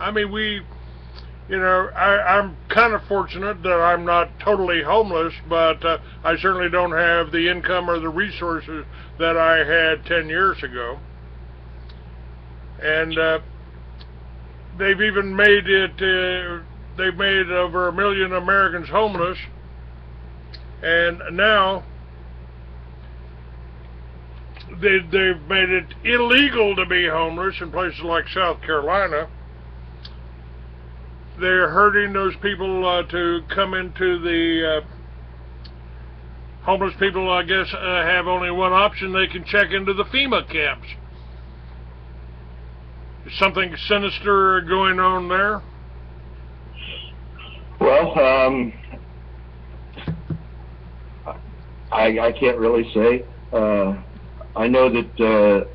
I mean, I'm kind of fortunate that I'm not totally homeless, but I certainly don't have the income or the resources that I had 10 years ago. And they've even made it, they've made over 1 million Americans homeless, and now they've made it illegal to be homeless in places like South Carolina. They're hurting those people to come into the homeless people, I guess, have only one option. They can check into the FEMA camps. Is something sinister going on there? Well, I can't really say. I know that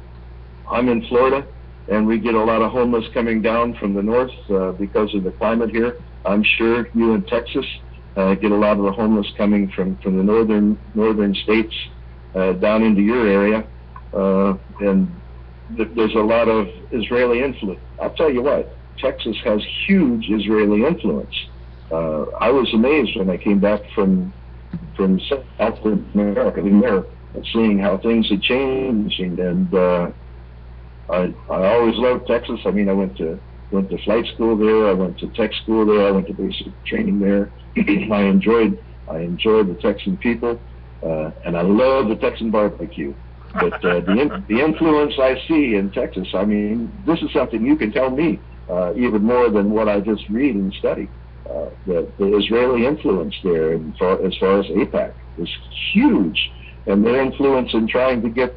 I'm in Florida, and we get a lot of homeless coming down from the north because of the climate here. I'm sure you in Texas get a lot of the homeless coming from the northern states down into your area, and there's a lot of Israeli influence. I'll tell you what, Texas has huge Israeli influence. I was amazed when I came back from South America, seeing how things had changed, and I always loved Texas. I mean, I went to flight school there. I went to tech school there. I went to basic training there. I enjoyed the Texan people, and I love the Texan barbecue. But the influence I see in Texas, I mean, this is something you can tell me even more than what I just read and study. The Israeli influence there, as far as AIPAC, is huge, and their influence in trying to get.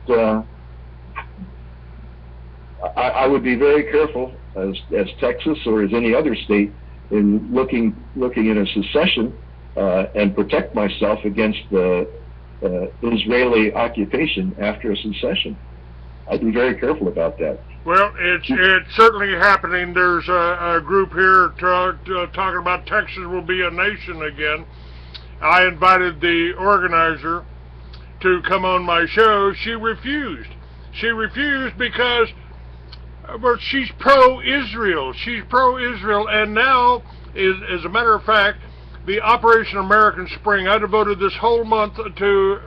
I would be very careful as Texas or as any other state in looking at a secession and protect myself against the Israeli occupation after a secession. I'd be very careful about that. Well, it's certainly happening. There's a group here talking about Texas will be a nation again. I invited the organizer to come on my show. She refused. She refused because she's pro-Israel. She's pro-Israel, and now, as a matter of fact, the Operation American Spring, I devoted this whole month to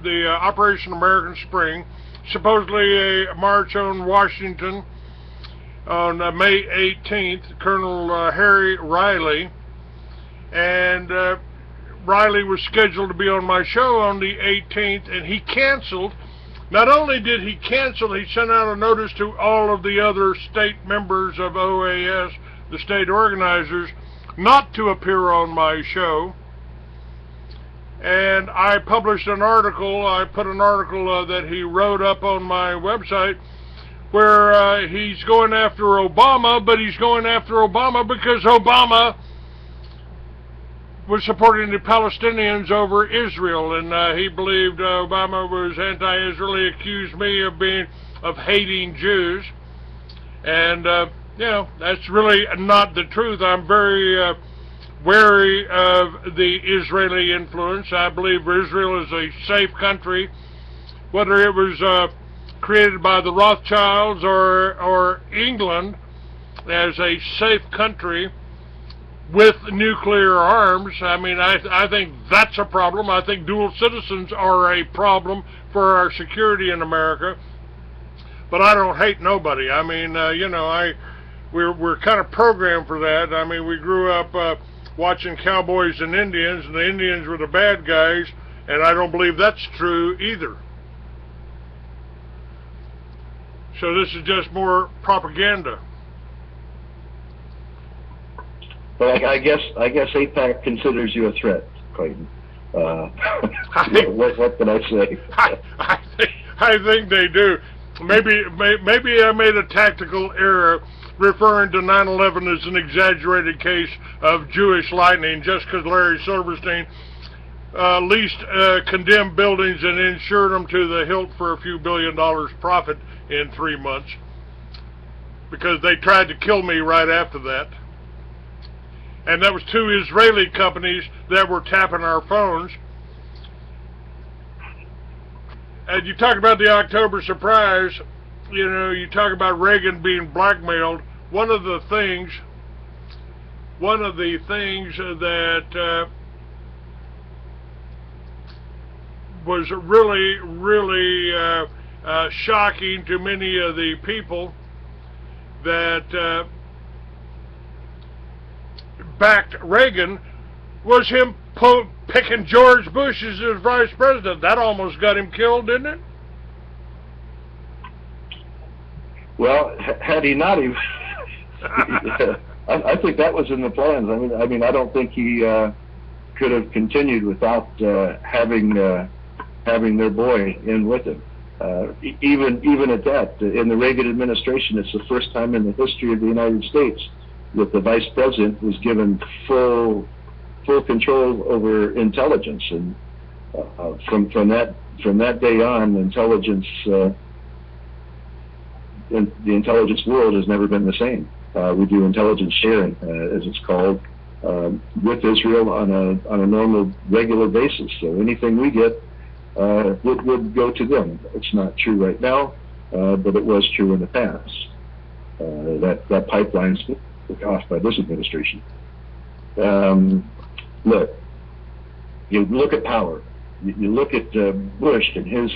the Operation American Spring, supposedly a march on Washington on May 18th, Colonel Harry Riley, and Riley was scheduled to be on my show on the 18th, and he canceled. Not only did he cancel, he sent out a notice to all of the other state members of OAS, the state organizers, not to appear on my show. And I published an article, I put an article that he wrote up on my website where he's going after Obama, but he's going after Obama because Obama was supporting the Palestinians over Israel, and he believed Obama was anti-Israel. He accused me of hating Jews, and that's really not the truth. I'm very wary of the Israeli influence. I believe Israel is a safe country, whether it was created by the Rothschilds or England, as a safe country with nuclear arms. I mean, I think that's a problem. I think dual citizens are a problem for our security in America. But I don't hate nobody. I mean, we're kind of programmed for that. I mean, we grew up watching cowboys and the Indians were the bad guys, and I don't believe that's true either. So this is just more propaganda. But I guess AIPAC considers you a threat, Clayton. What can I say? I think they do. Maybe I made a tactical error referring to 9/11 as an exaggerated case of Jewish lightning, just because Larry Silverstein leased condemned buildings and insured them to the hilt for a few $1 billion profit in 3 months, because they tried to kill me right after that. And that was 2 Israeli companies that were tapping our phones. And you talk about the October surprise, you talk about Reagan being blackmailed. one of the things that was really shocking to many of the people that backed Reagan was him picking George Bush as his vice president. That almost got him killed, didn't it? Well, had he not, I think that was in the plans. I mean, I don't think he could have continued without having their boy in with him. Even at that, in the Reagan administration, it's the first time in the history of the United States that the vice president was given full control over intelligence, and from that day on, intelligence. The intelligence world has never been the same. We do intelligence sharing, as it's called, with Israel on a normal, regular basis. So anything we get would go to them. It's not true right now, but it was true in the past. That pipeline's been off by this administration. Look, you look at power. You look at Bush and his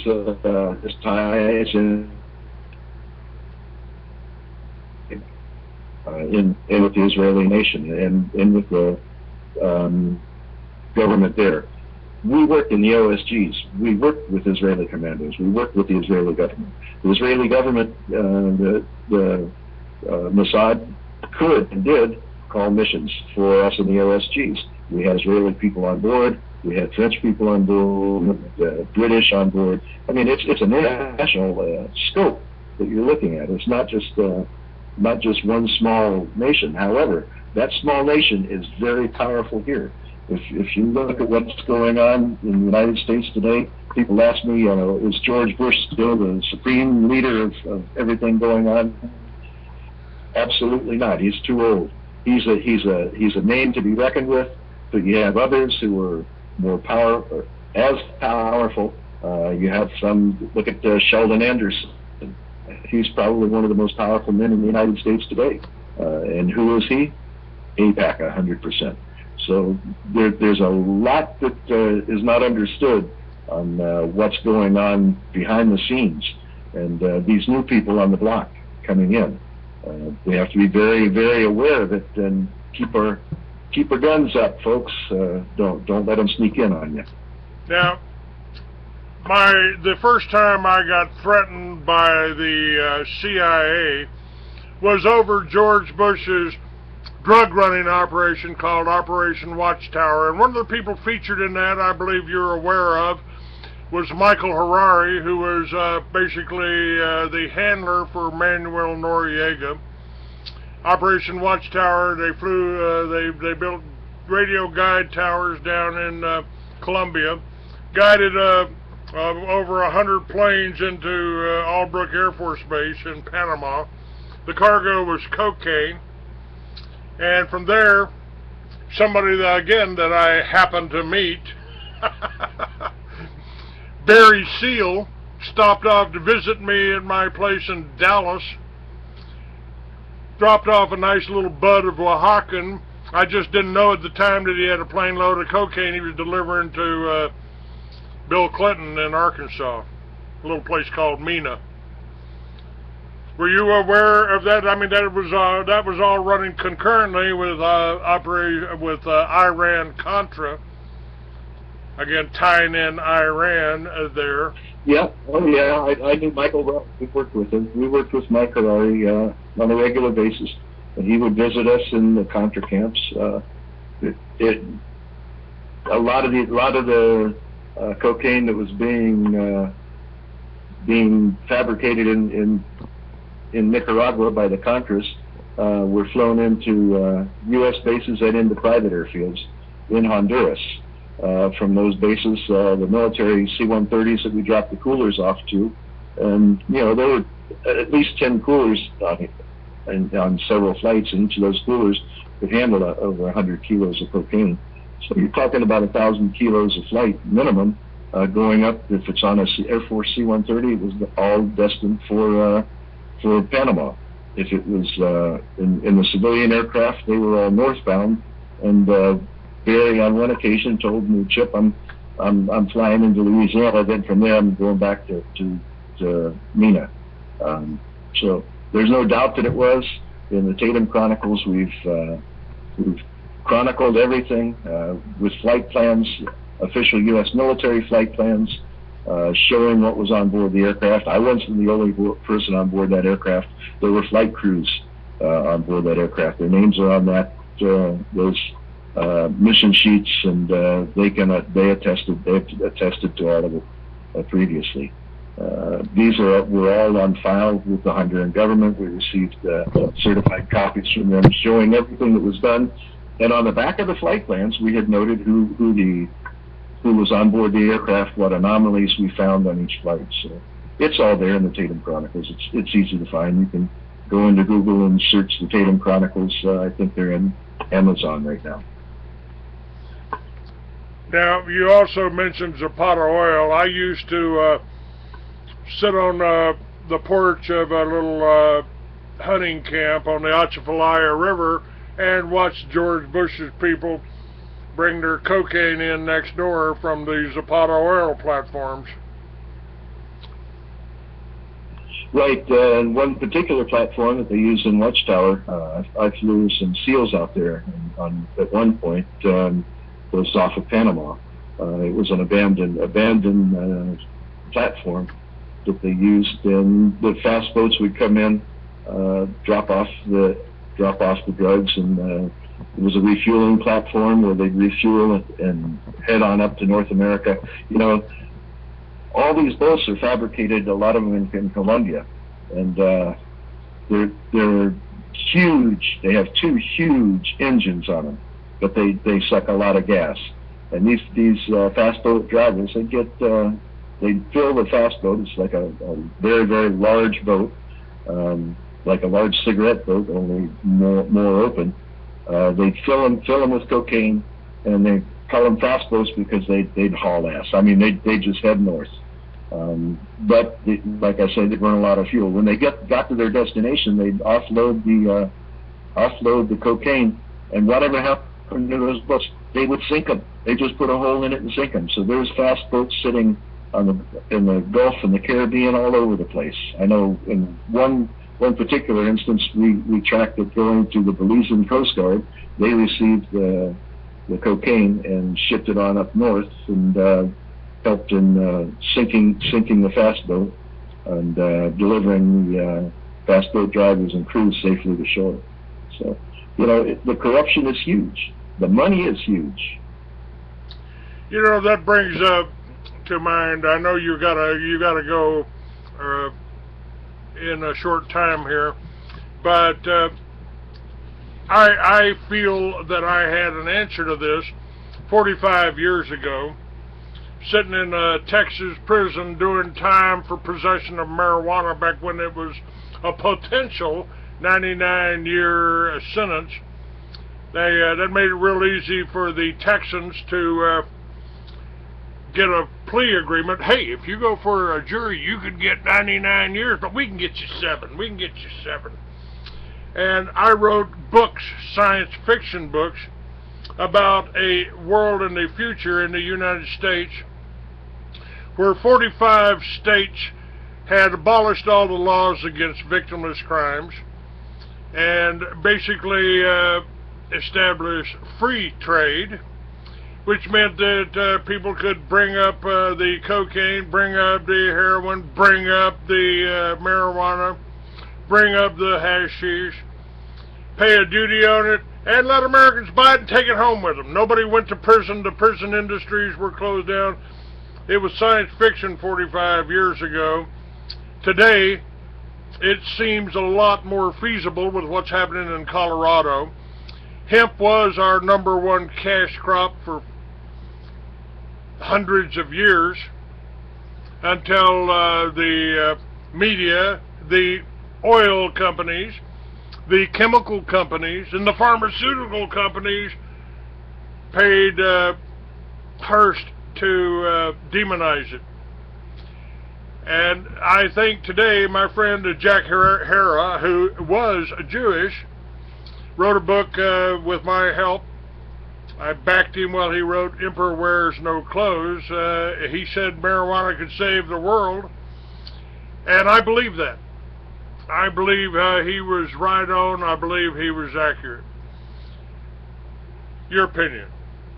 ties in with the Israeli nation and with the government there. We worked in the OSGs. We worked with Israeli commandos. We worked with the Israeli government. The Israeli government, the Mossad could and did call missions for us in the OSGs. We had Israeli people on board. We had French people on board, British on board. I mean, it's an international scope that you're looking at. It's not just one small nation. However, that small nation is very powerful here. If you look at what's going on in the United States today, people ask me, is George Bush still the supreme leader of everything going on? Absolutely not. He's too old. He's a name to be reckoned with, but you have others who are as powerful. You have some. Look at Sheldon Anderson. He's probably one of the most powerful men in the United States today. And who is he? AIPAC, 100%. So there's a lot that is not understood on what's going on behind the scenes. And these new people on the block coming in, we have to be very, very aware of it and keep our guns up, folks. Don't let them sneak in on you. Now, the first time I got threatened by the CIA was over George Bush's drug running operation called Operation Watchtower. And one of the people featured in that, I believe you're aware of, was Michael Harari, who was basically the handler for Manuel Noriega. Operation Watchtower, they built radio guide towers down in Colombia, guided over 100 planes into Albrook Air Force Base in Panama. The cargo was cocaine. And from there, somebody that I happened to meet, Barry Seal, stopped off to visit me at my place in Dallas, dropped off a nice little bud of Oaxacan. I just didn't know at the time that he had a plane load of cocaine he was delivering to Bill Clinton in Arkansas, a little place called Mena. Were you aware of that? I mean, that was all running concurrently with Iran-Contra. Again, tying in Iran there. Yeah, oh yeah, I knew Michael well. We worked with him. We worked with Mike Harari on a regular basis, and he would visit us in the Contra camps. A lot of the cocaine that was being fabricated in Nicaragua by the Contras were flown into U.S. bases and into private airfields in Honduras. From those bases, the military C-130s that we dropped the coolers off to, and there were at least 10 coolers on several flights, and each of those coolers could handle over 100 kilos of cocaine. So you're talking about 1,000 kilos a flight minimum going up. If it's on a Air Force C-130, it was all destined for Panama. If it was in the civilian aircraft, they were all northbound. And Barry, on one occasion, told me, "Chip, I'm flying into Louisiana. Then from there, I'm going back to Mina." So there's no doubt that it was. In the Tatum Chronicles, we've chronicled everything with flight plans, official U.S. military flight plans, showing what was on board the aircraft. I wasn't the only person on board that aircraft. There were flight crews on board that aircraft. Their names are on those mission sheets, and they attested to all of it previously. These were all on file with the Honduran government. We received certified copies from them showing everything that was done. And on the back of the flight plans, we had noted who was on board the aircraft, what anomalies we found on each flight. So it's all there in the Tatum Chronicles. It's easy to find. You can go into Google and search the Tatum Chronicles. I think they're in Amazon right now. Now, you also mentioned Zapata oil. I used to sit on the porch of a little hunting camp on the Atchafalaya River and watch George Bush's people bring their cocaine in next door from the Zapata oil platforms. Right, and one particular platform that they use in Watchtower, I flew some SEALs out there at one point, was off of Panama. It was an abandoned platform that they used, and the fast boats would come in, drop off the drugs, and it was a refueling platform where they'd refuel it and head on up to North America. You know, all these boats are fabricated, a lot of them in Colombia, and they're huge. They have two huge engines on them, but they suck a lot of gas. And these fast boat drivers, they fill the fast boat. It's like a very, very large boat, like a large cigarette boat, only more open. They'd fill them with cocaine, and they call them fast boats because they'd haul ass. I mean, they just head north. But like I said, they burn a lot of fuel. When they got to their destination, they'd offload the cocaine, and whatever happened to those boats, they would sink them. They just put a hole in it and sink them. So there's fast boats sitting in the Gulf and the Caribbean all over the place. I know in one particular instance, we tracked it going to the Belizean Coast Guard. They received the cocaine and shipped it on up north, and helped in sinking the fast boat and delivering the fast boat drivers and crews safely to shore. So, you know, the corruption is huge. The money is huge. You know, that brings up to mind, I know you gotta go in a short time here, but I feel that I had an answer to this 45 years ago, sitting in a Texas prison doing time for possession of marijuana back when it was a potential 99-year sentence. That made it real easy for the Texans to get a plea agreement. Hey, if you go for a jury, you could get 99 years, but we can get you 7. We can get you 7. And I wrote books, science fiction books, about a world in the future in the United States where 45 states had abolished all the laws against victimless crimes and basically established free trade, which meant that people could bring up the cocaine, bring up the heroin, bring up the marijuana, bring up the hashish, pay a duty on it, and let Americans buy it and take it home with them. Nobody went to prison. The prison industries were closed down. It was science fiction 45 years ago. Today, it seems a lot more feasible with what's happening in Colorado. Hemp was our #1 cash crop for hundreds of years until the media, the oil companies, the chemical companies, and the pharmaceutical companies paid Hearst to demonize it. And I think today my friend Jack Hara, who was Jewish, wrote a book with my help. I backed him while he wrote Emperor Wears No Clothes. He said marijuana could save the world, and I believe that. I believe he was right on. I believe he was accurate. Your opinion?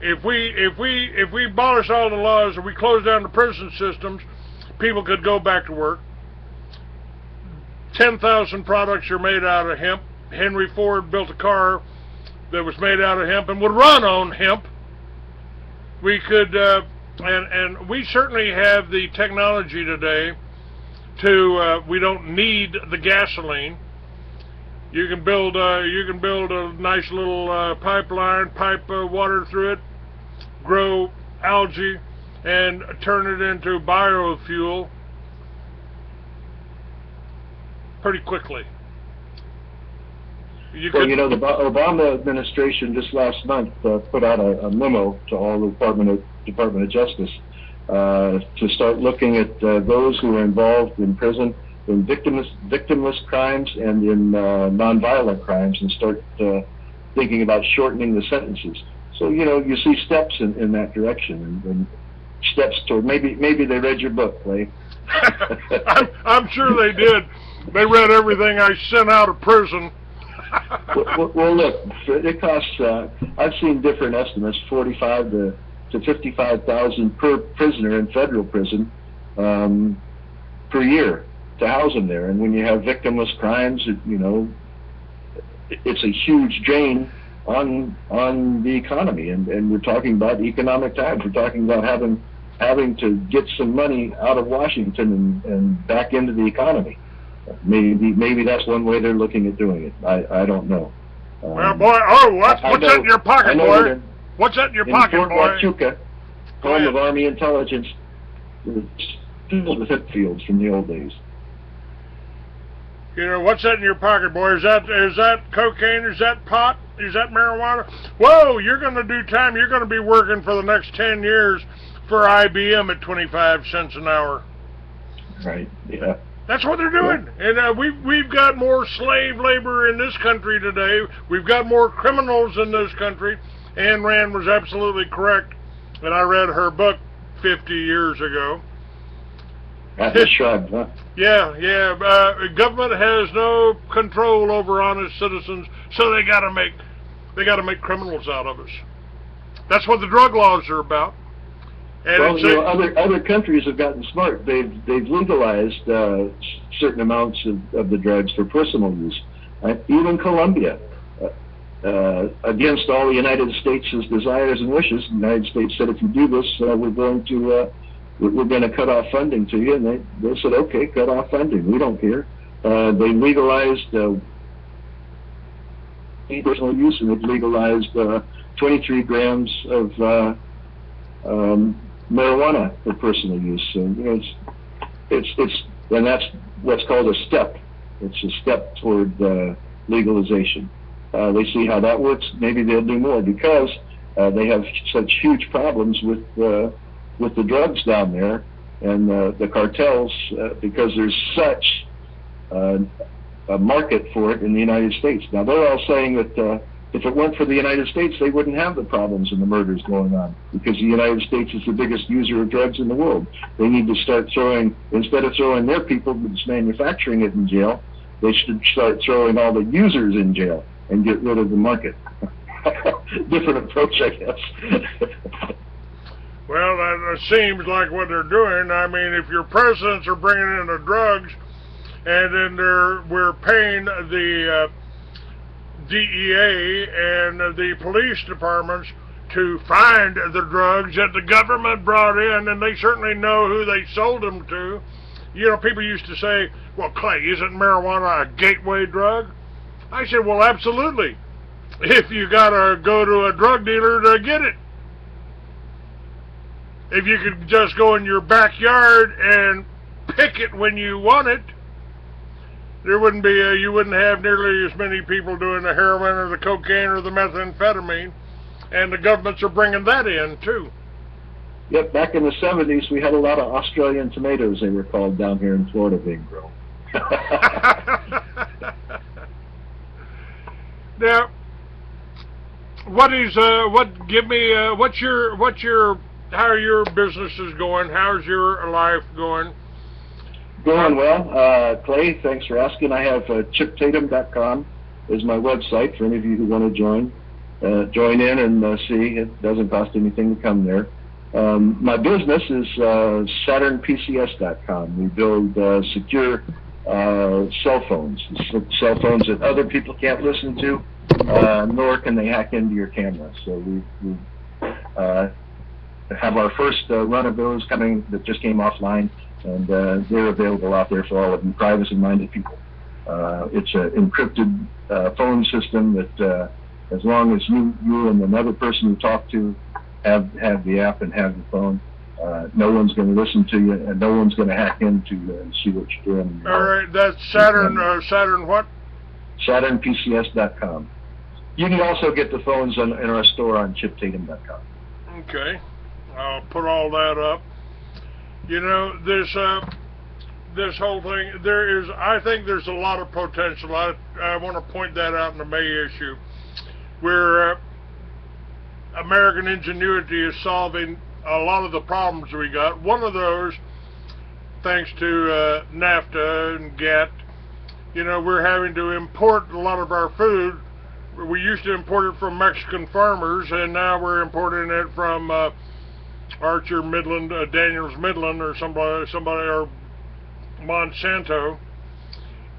If we abolish all the laws and we close down the prison systems, people could go back to work. 10,000 products are made out of hemp. Henry Ford built a car that was made out of hemp and would run on hemp. We could, and we certainly have the technology today to. We don't need the gasoline. You can build a nice little pipeline, pipe water through it, grow algae, and turn it into biofuel pretty quickly. The Obama administration just last month put out a memo to all the Department of Justice to start looking at those who are involved in prison in victimless crimes and in nonviolent crimes, and start thinking about shortening the sentences. So you see steps in that direction, and steps toward maybe they read your book, Clay. I'm sure they did. They read everything I sent out of prison. well, look, it costs. I've seen different estimates: 45 to 55,000 per prisoner in federal prison per year to house them there. And when you have victimless crimes, it's a huge drain on the economy. And we're talking about economic times. We're talking about having to get some money out of Washington and back into the economy. Maybe that's one way they're looking at doing it. I don't know. Well, boy, what's that in your pocket, boy? What's that in your pocket, Fort boy? Huachuca, home of Army intelligence, it's filled with hip fields from the old days. What's that in your pocket, boy? Is that cocaine? Is that pot? Is that marijuana? Whoa, you're going to do time. You're going to be working for the next 10 years for IBM at 25 cents an hour. Right, yeah. That's what they're doing. Yeah. And we've got more slave labor in this country today. We've got more criminals in this country. Ayn Rand was absolutely correct. And I read her book 50 years ago. That's shrug, huh? Yeah. Government has no control over honest citizens, so they got to make criminals out of us. That's what the drug laws are about. And other countries have gotten smart. They've legalized certain amounts of the drugs for personal use. Even Colombia, against all the United States' desires and wishes, the United States said, if you do this, we're going to cut off funding to you. And they said, okay, cut off funding. We don't care. They legalized personal use, and they've legalized 23 grams of marijuana for personal use. And and that's what's called a step. It's a step toward legalization. They see how that works. Maybe they'll do more, because they have such huge problems with the drugs down there and the cartels, because there's such a market for it in the United States. Now, they're all saying that if it weren't for the United States, they wouldn't have the problems and the murders going on, because the United States is the biggest user of drugs in the world. They need to start instead of throwing their people that's manufacturing it in jail, they should start throwing all the users in jail and get rid of the market. Different approach, I guess. Well, that seems like what they're doing. I mean, if your presidents are bringing in the drugs, and then we're paying the DEA and the police departments to find the drugs that the government brought in, and they certainly know who they sold them to. People used to say, well, Clay, isn't marijuana a gateway drug? I said, well, absolutely, if you gotta go to a drug dealer to get it. If you could just go in your backyard and pick it when you want it, there wouldn't be you wouldn't have nearly as many people doing the heroin or the cocaine or the methamphetamine, and the governments are bringing that in too. Yep, back in the 70s, we had a lot of Australian tomatoes, they were called, down here in Florida being grown. Now, how are your businesses going? How's your life going? Going well. Clay, thanks for asking. I have chiptatum.com is my website for any of you who want to join in and see. It doesn't cost anything to come there. My business is saturnpcs.com. We build secure cell phones that other people can't listen to, nor can they hack into your camera. So we have our first run of those coming that just came offline, and they're available out there for all of you privacy-minded people. It's an encrypted phone system that as long as you and another person you talk to have the app and have the phone, no one's going to listen to you, and no one's going to hack into and see what you're doing. All right, that's Saturn what? SaturnPCS.com. You can also get the phones in our store on chiptatum.com. Okay, I'll put all that up. You know, this whole thing, I think there's a lot of potential. I want to point that out in the May issue, where American ingenuity is solving a lot of the problems we got. One of those, thanks to NAFTA and GATT, you know, we're having to import a lot of our food. We used to import it from Mexican farmers, and now we're importing it from Archer Midland, Daniels Midland, or somebody, or Monsanto.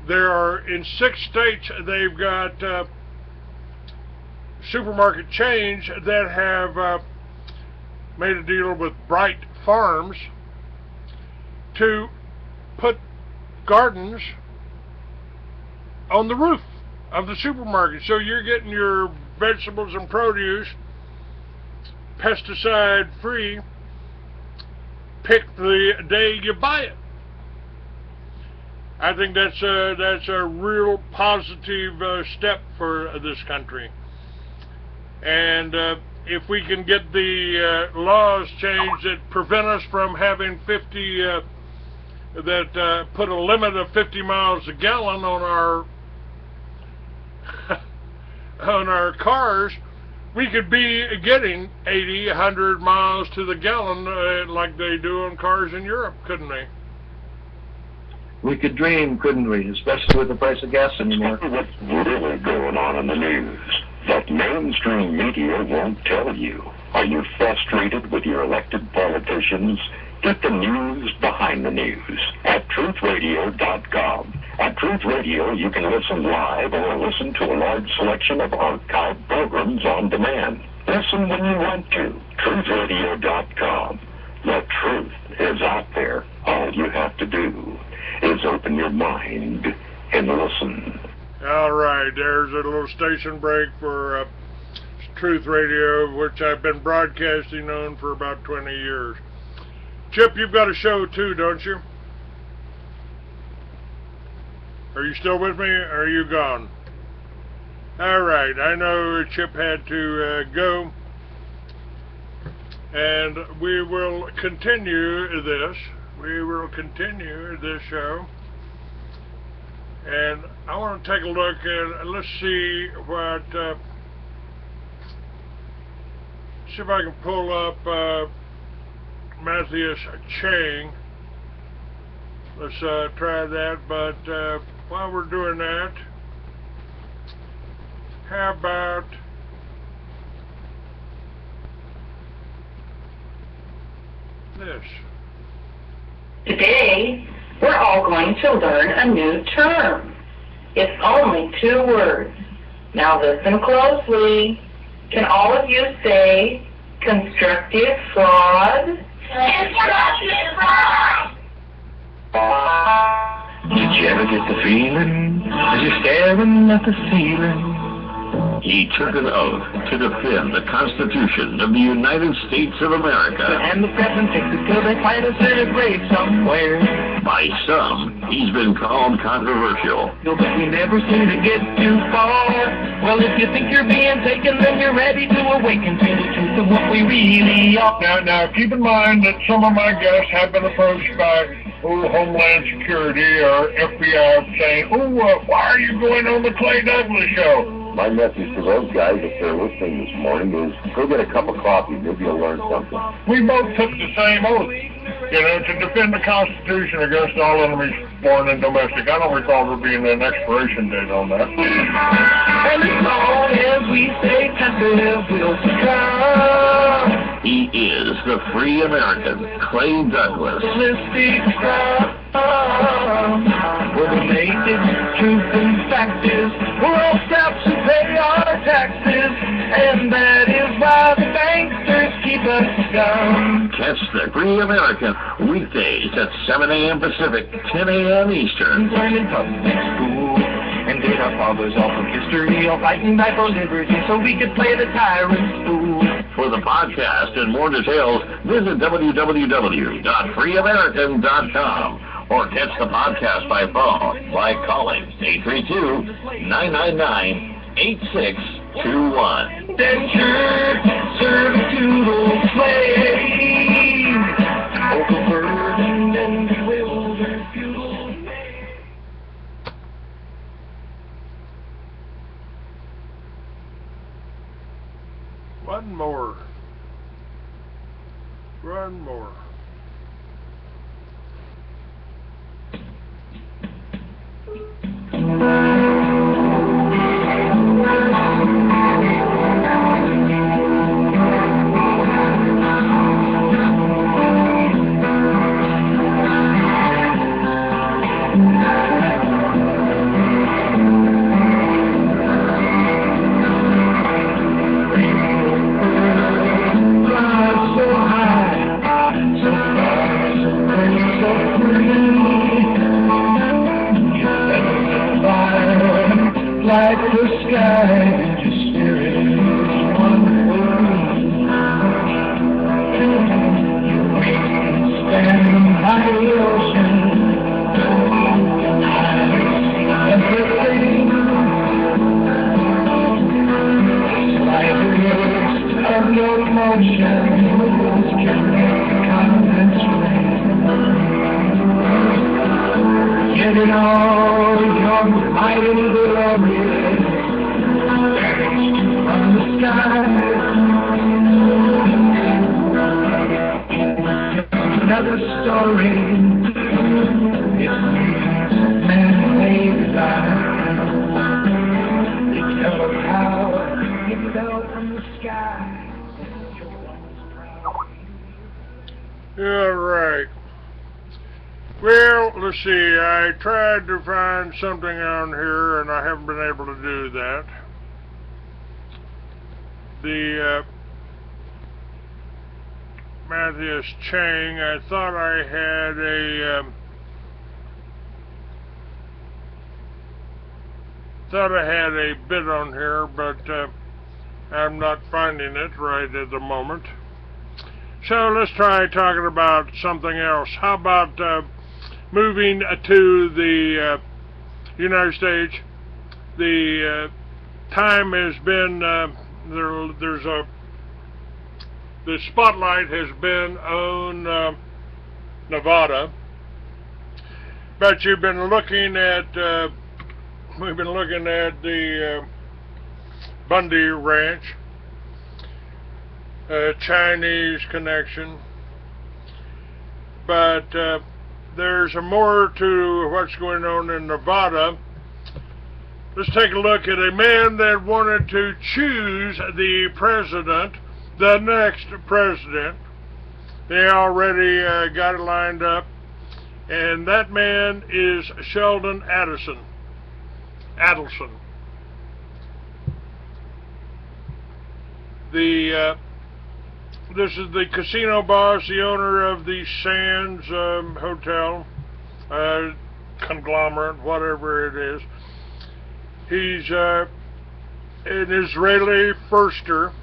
There are, in 6 states, they've got supermarket chains that have made a deal with Bright Farms to put gardens on the roof of the supermarket. So you're getting your vegetables and produce pesticide free, pick the day you buy it. I think that's a real positive step for this country. And if we can get the laws changed that prevent us from having 50, that put a limit of 50 miles a gallon on our on our cars, we could be getting 80, 100 miles to the gallon like they do on cars in Europe, couldn't they? We could dream, couldn't we? Especially with the price of gas anymore. What's really going on in the news that mainstream media won't tell you? Are you frustrated with your elected politicians? Get the news behind the news at truthradio.com. At Truth Radio, you can listen live or listen to a large selection of archived programs on demand. Listen when you want to. truthradio.com. The truth is out there. All you have to do is open your mind and listen. All right, there's a little station break for Truth Radio, which I've been broadcasting on for about 20 years. Chip, you've got a show too, don't you? Are you still with me, or are you gone? All right, I know Chip had to go, and we will continue this. We will continue this show, and I want to take a look and let's see what. See if I can pull up Matthias Chang. Let's try that, but while we're doing that, how about this? Today, we're all going to learn a new term. It's only 2 words. Now listen closely. Can all of you say constructive fraud? Constructive fraud! Did you ever get the feeling as you're staring at the ceiling? He took an oath to defend the Constitution of the United States of America. And the present takes it till they find us in a grave somewhere. By some, he's been called controversial. But we never seem to get too far. Well, if you think you're being taken, then you're ready to awaken to the truth of what we really are. Now, keep in mind that some of my guests have been approached by Homeland Security or FBI saying, why are you going on the Clay Douglas show? My message to those guys, if they're listening this morning, is go get a cup of coffee. Maybe you'll learn something. We both took the same oath, to defend the Constitution against all enemies, foreign and domestic. I don't recall there being an expiration date on that. And as long as we stay tentative, we'll succumb. He is the free American, Clay Douglas. Where the naked truth and fact is, we're all strapped to pay our taxes, and that is why the banksters keep us down. Catch the free American weekdays at 7 a.m. Pacific, 10 a.m. Eastern. Learn in public school and did our fathers all from history, all fighting back for liberty, so we could play the tyrant's fool. For the podcast and more details, visit www.freeamerican.com or catch the podcast by phone by calling 832-999-8621. Indentured servitude or slave, overburdened and bewildered, feudal slave. One more. Like the sky, just spirit is wonderful. Standing by the ocean, everything like the ghost of your motion, moves carrying confidence rain. Get it all, your might and glory. From the sky, another story. It's man-made life. It fell how it fell from the sky. Yeah, right. Well, let's see. I tried to find something on here, and I haven't been able to do that. The Matthias Chang, I thought I had a bit on here, but I'm not finding it right at the moment. So let's try talking about something else. How about moving to the United States? The time has been the spotlight has been on Nevada, but we've been looking at the Bundy Ranch, Chinese connection, but there's more to what's going on in Nevada. Let's take a look at a man that wanted to choose the president, the next president. They already got it lined up, and that man is Sheldon Adelson. This is the casino boss, the owner of the Sands Hotel, conglomerate, whatever it is. He's an Israeli firster,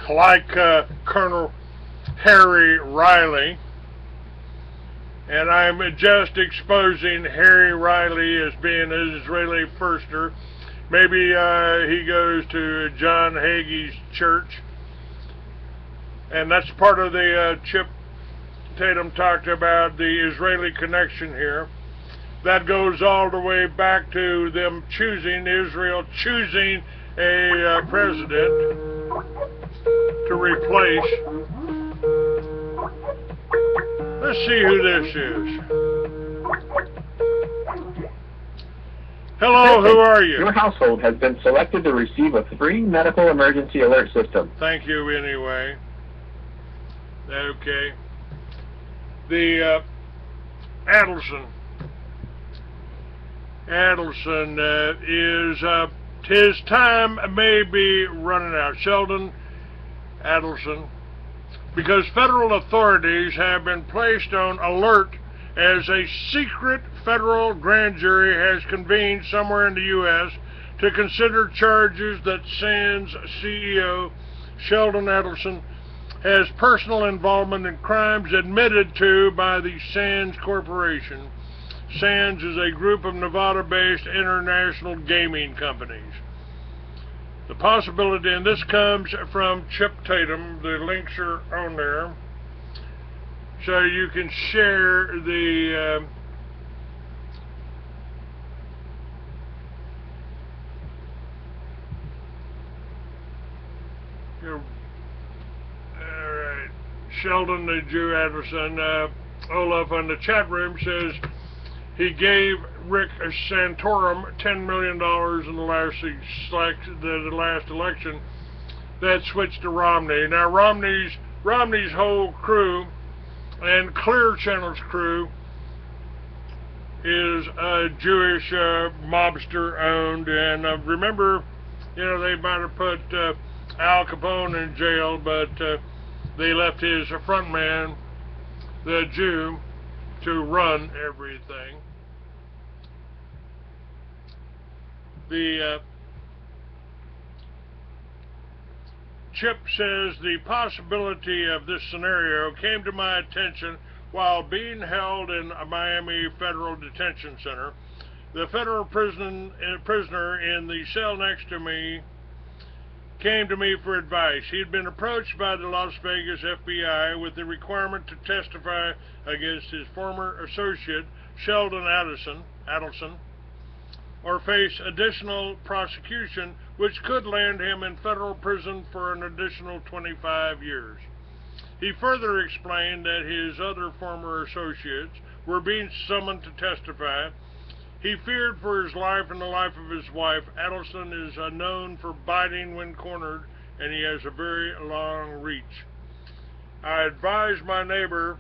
like Colonel Harry Riley. and I'm just exposing Harry Riley as being an Israeli firster. Maybe he goes to John Hagee's church, and that's part of the Chip Tatum talked about, the Israeli connection here. That goes all the way back to them choosing, Israel choosing a president to replace. Let's see who this is. Hello, who are you? Your household has been selected to receive a free medical emergency alert system. Thank you anyway. Okay. The Adelson is his time may be running out. Sheldon Adelson, because federal authorities have been placed on alert as a secret federal grand jury has convened somewhere in the U.S. to consider charges that SANS CEO Sheldon Adelson has personal involvement in crimes admitted to by the SANS Corporation. SANS is a group of Nevada-based international gaming companies. The possibility, and this comes from Chip Tatum, the links are on there, so you can share the alright, Sheldon the Jew Adelson, Olaf on the chat room says he gave Rick Santorum $10 million in the last election that switched to Romney. Now Romney's whole crew and Clear Channel's crew is Jewish mobster owned, and remember, they might have put Al Capone in jail, but they left his front man, the Jew, to run everything. The Chip says the possibility of this scenario came to my attention while being held in a Miami Federal Detention Center. The federal prisoner in the cell next to me came to me for advice. He had been approached by the Las Vegas FBI with the requirement to testify against his former associate, Sheldon Adelson, or face additional prosecution, which could land him in federal prison for an additional 25 years. He further explained that his other former associates were being summoned to testify. He feared for his life and the life of his wife. Adelson is known for biting when cornered, and he has a very long reach. I advised my neighbor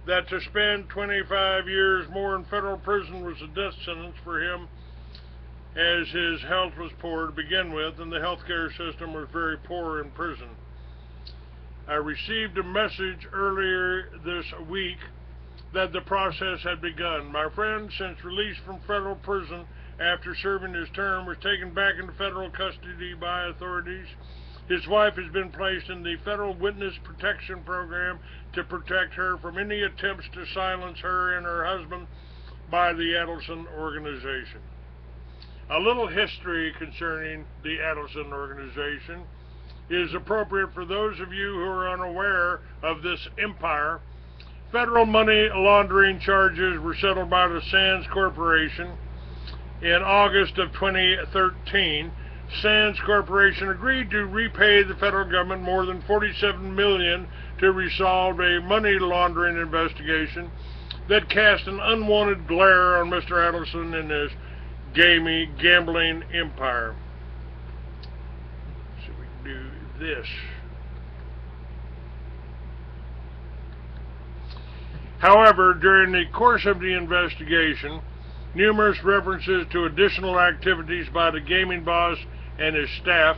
that to spend 25 years more in federal prison was a death sentence for him, as his health was poor to begin with, and the healthcare system was very poor in prison. I received a message earlier this week that the process had begun. My friend, since released from federal prison after serving his term, was taken back into federal custody by authorities. His wife has been placed in the Federal Witness Protection Program to protect her from any attempts to silence her and her husband by the Adelson organization. A little history concerning the Adelson organization is appropriate for those of you who are unaware of this empire. Federal money laundering charges were settled by the SANS Corporation in August of 2013. SANS Corporation agreed to repay the federal government more than $47 million to resolve a money laundering investigation that cast an unwanted glare on Mr. Adelson and his gambling empire. So we can do this. However, during the course of the investigation, numerous references to additional activities by the gaming boss and his staff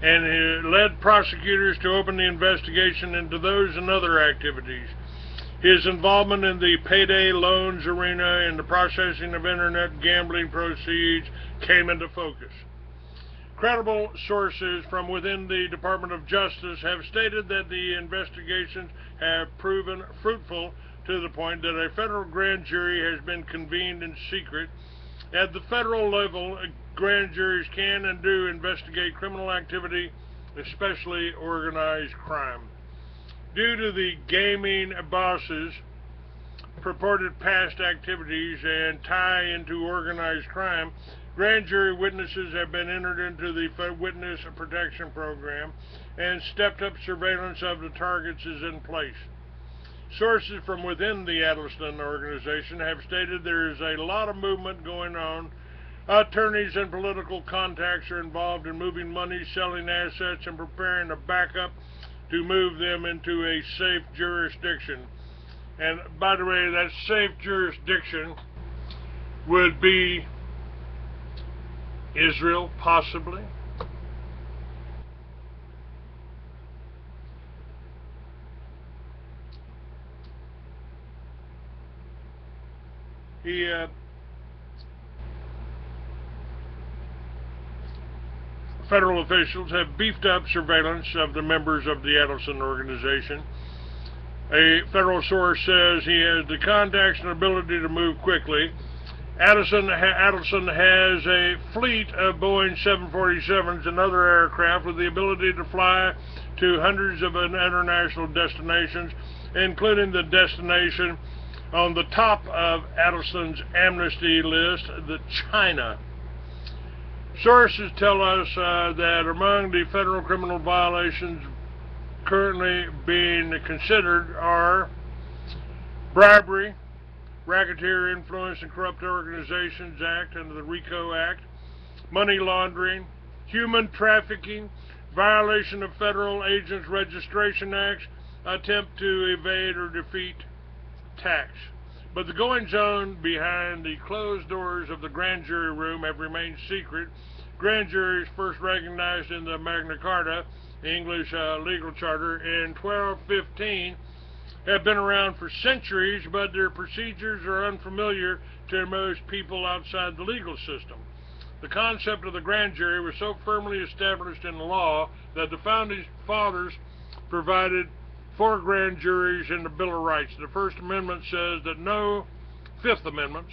and it led prosecutors to open the investigation into those and other activities. His involvement in the payday loans arena and the processing of internet gambling proceeds came into focus. Credible sources from within the Department of Justice have stated that the investigations have proven fruitful to the point that a federal grand jury has been convened in secret. At the federal level, grand juries can and do investigate criminal activity, especially organized crime. Due to the gaming bosses' purported past activities and tie into organized crime, grand jury witnesses have been entered into the Witness Protection Program, and stepped-up surveillance of the targets is in place. Sources from within the Adelson organization have stated there is a lot of movement going on. Attorneys and political contacts are involved in moving money, selling assets, and preparing a backup to move them into a safe jurisdiction. And by the way, that safe jurisdiction would be Israel, possibly. Federal officials have beefed up surveillance of the members of the Adelson organization. A federal source says he has the contacts and ability to move quickly. Adelson has a fleet of Boeing 747s and other aircraft with the ability to fly to hundreds of international destinations, including the destination on the top of Adelson's amnesty list, the China. Sources tell us that among the federal criminal violations currently being considered are bribery, Racketeer Influence and Corrupt Organizations Act under the RICO Act, money laundering, human trafficking, violation of federal agents' registration acts, attempt to evade or defeat tax. But the goings-on behind the closed doors of the grand jury room have remained secret. Grand juries, first recognized in the Magna Carta, the English legal charter, in 1215, have been around for centuries, but their procedures are unfamiliar to most people outside the legal system. The concept of the grand jury was so firmly established in the law that the founding fathers provided 4 grand juries in the Bill of Rights. The First Amendment says that Fifth Amendment,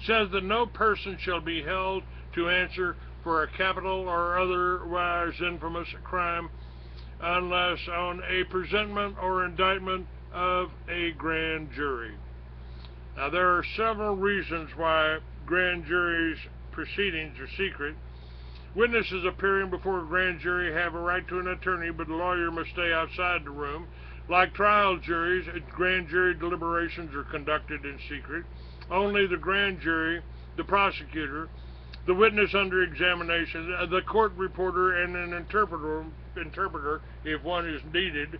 says that no person shall be held to answer for a capital or otherwise infamous crime unless on a presentment or indictment of a grand jury. Now, there are several reasons why grand juries' proceedings are secret. Witnesses appearing before a grand jury have a right to an attorney, but the lawyer must stay outside the room. Like trial juries, grand jury deliberations are conducted in secret. Only the grand jury, the prosecutor, the witness under examination, the court reporter, and an interpreter, if one is needed,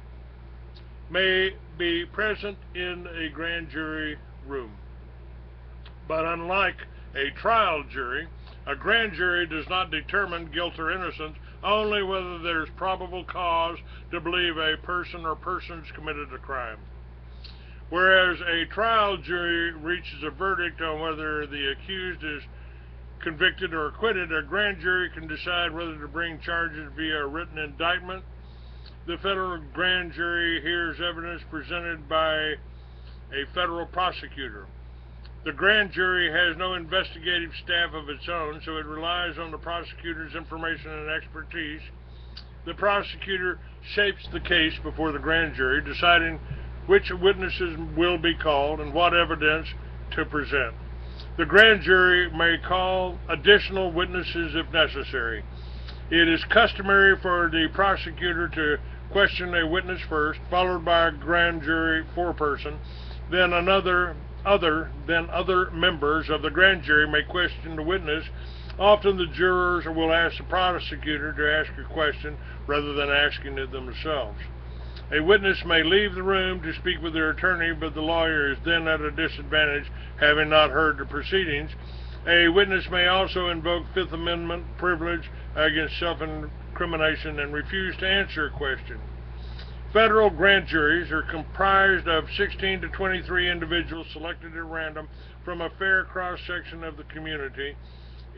may be present in a grand jury room. But unlike a trial jury, a grand jury does not determine guilt or innocence, only whether there's probable cause to believe a person or persons committed a crime. Whereas a trial jury reaches a verdict on whether the accused is convicted or acquitted, a grand jury can decide whether to bring charges via a written indictment. The federal grand jury hears evidence presented by a federal prosecutor. The grand jury has no investigative staff of its own, so it relies on the prosecutor's information and expertise. The prosecutor shapes the case before the grand jury, deciding which witnesses will be called and what evidence to present. The grand jury may call additional witnesses if necessary. It is customary for the prosecutor to question a witness first, followed by a grand jury foreperson, then other members of the grand jury may question the witness. Often the jurors will ask the prosecutor to ask a question rather than asking it themselves. A witness may leave the room to speak with their attorney, but the lawyer is then at a disadvantage, having not heard the proceedings. A witness may also invoke Fifth Amendment privilege against self-incrimination and refuse to answer a question. Federal grand juries are comprised of 16 to 23 individuals selected at random from a fair cross-section of the community.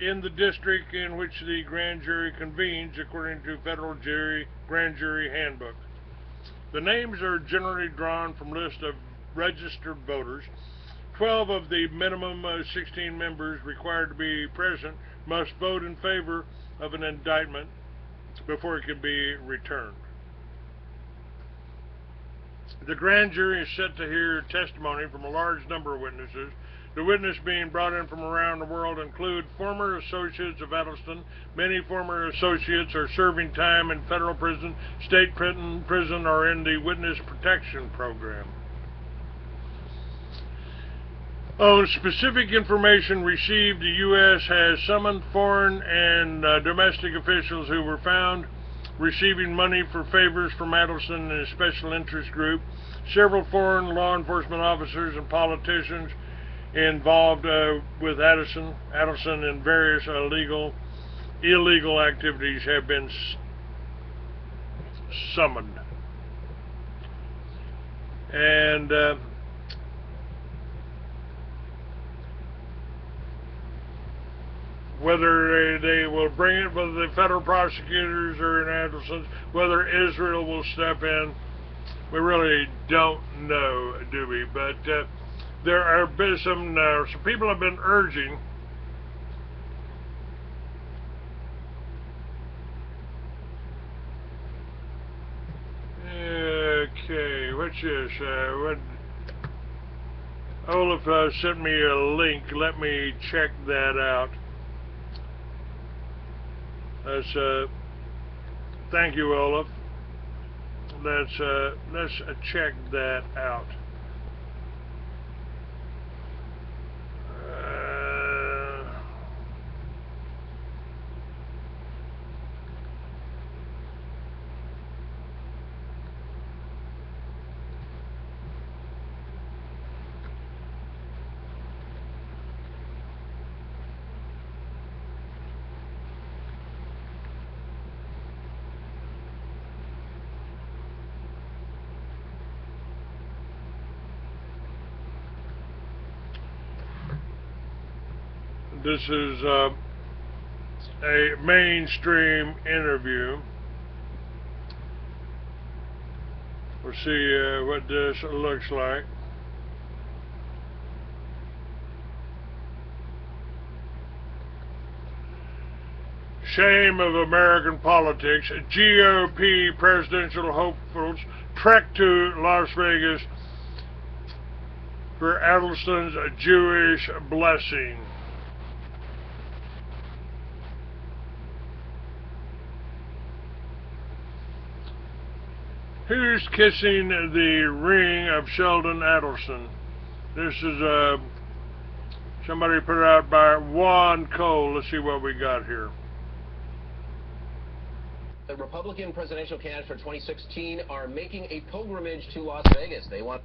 in the district in which the grand jury convenes according to Federal Grand Jury Handbook. The names are generally drawn from lists of registered voters. 12 of the minimum 16 members required to be present must vote in favor of an indictment before it can be returned. The grand jury is set to hear testimony from a large number of witnesses. The witnesses being brought in from around the world include former associates of Adelson. Many former associates are serving time in federal prison, state prison, or in the witness protection program. On specific information received, the U.S. has summoned foreign and domestic officials who were found receiving money for favors from Adelson and his special interest group. Several foreign law enforcement officers and politicians involved with Adelson in various illegal activities have been summoned. And whether they will bring it, whether the federal prosecutors are in Adelson, whether Israel will step in, we really don't know, do we? But there are been some people have been urging okay, what's this? Olaf sent me a link. Let me check that out. Let's thank you, Olaf. Let's check that out. This is a mainstream interview. We'll see what this looks like. Shame of American politics. GOP presidential hopefuls trek to Las Vegas for Adelson's Jewish blessing. Who's kissing the ring of Sheldon Adelson? This is somebody put it out by Juan Cole. Let's see what we got here. The Republican presidential candidates for 2016 are making a pilgrimage to Las Vegas. They want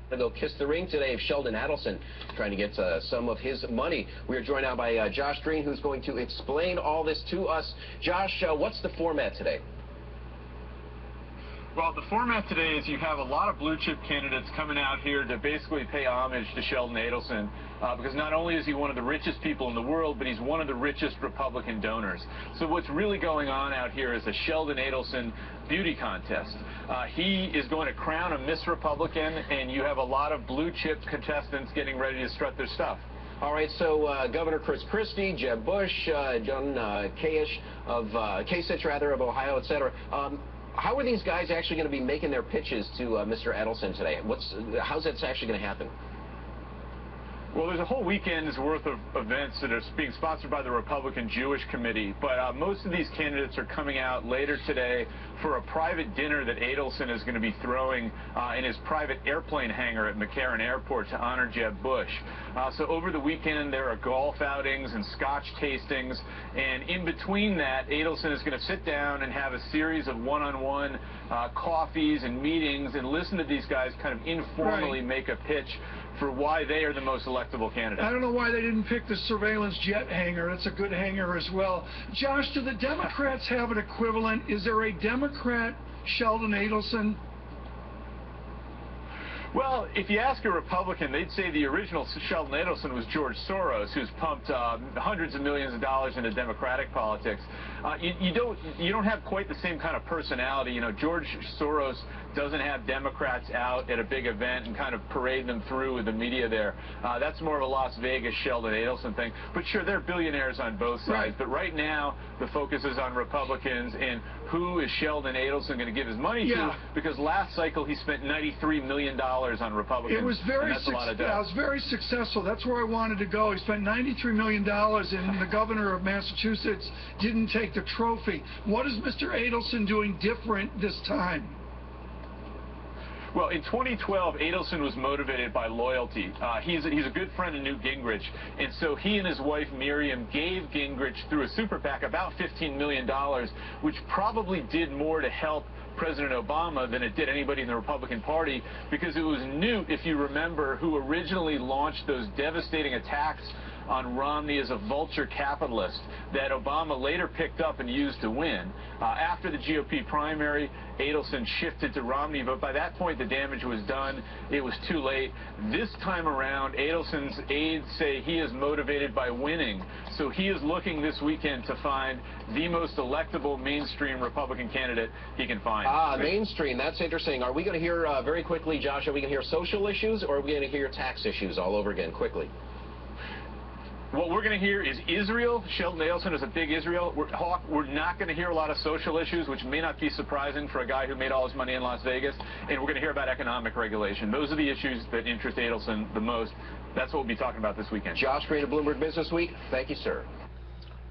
to go kiss the ring today of Sheldon Adelson, trying to get some of his money. We are joined now by Josh Green, who's going to explain all this to us. Josh, what's the format today? Well, the format today is you have a lot of blue chip candidates coming out here to basically pay homage to Sheldon Adelson, because not only is he one of the richest people in the world, but he's one of the richest Republican donors. So what's really going on out here is a Sheldon Adelson beauty contest. He is going to crown a Miss Republican, and you have a lot of blue chip contestants getting ready to strut their stuff. All right, so Governor Chris Christie, Jeb Bush, John Kasich of Ohio, etc. How are these guys actually going to be making their pitches to Mr. Adelson today? How's that actually going to happen? Well, there's a whole weekend's worth of events that are being sponsored by the Republican Jewish Committee, but most of these candidates are coming out later today for a private dinner that Adelson is going to be throwing in his private airplane hangar at McCarran Airport to honor Jeb Bush. So over the weekend, there are golf outings and scotch tastings, and in between that, Adelson is going to sit down and have a series of one-on-one coffees and meetings and listen to these guys kind of informally make a pitch for why they are the most electable candidate. I don't know why they didn't pick the surveillance jet hangar. That's a good hangar as well. Josh, do the Democrats have an equivalent? Is there a Democrat Sheldon Adelson? Well, if you ask a Republican, they'd say the original Sheldon Adelson was George Soros, who's pumped hundreds of millions of dollars into Democratic politics. You don't have quite the same kind of personality. You know, George Soros doesn't have Democrats out at a big event and kind of parade them through with the media there. That's more of a Las Vegas Sheldon Adelson thing. But sure, they're billionaires on both sides. Right. But right now, the focus is on Republicans and who is Sheldon Adelson going to give his money to? Because last cycle he spent $93 million on Republicans. It was very, that's a lot of dough. it was very successful. That's where I wanted to go. He spent $93 million, and the governor of Massachusetts didn't take the trophy. What is Mr. Adelson doing different this time? Well, in 2012, Adelson was motivated by loyalty. He's a good friend of Newt Gingrich, and so he and his wife Miriam gave Gingrich, through a super PAC, about $15 million, which probably did more to help President Obama than it did anybody in the Republican Party, because it was Newt, if you remember, who originally launched those devastating attacks on Romney as a vulture capitalist that Obama later picked up and used to win. After the GOP primary, Adelson shifted to Romney, but by that point the damage was done. It was too late. This time around, Adelson's aides say he is motivated by winning, so he is looking this weekend to find the most electable mainstream Republican candidate he can find. Mainstream, that's interesting. Are we going to hear, very quickly, Josh, are we going to hear social issues, or are we going to hear tax issues all over again, quickly? What we're going to hear is Israel. Sheldon Adelson is a big Israel. We're not going to hear a lot of social issues, which may not be surprising for a guy who made all his money in Las Vegas. And we're going to hear about economic regulation. Those are the issues that interest Adelson the most. That's what we'll be talking about this weekend. Josh Green of Bloomberg Business Week. Thank you, sir.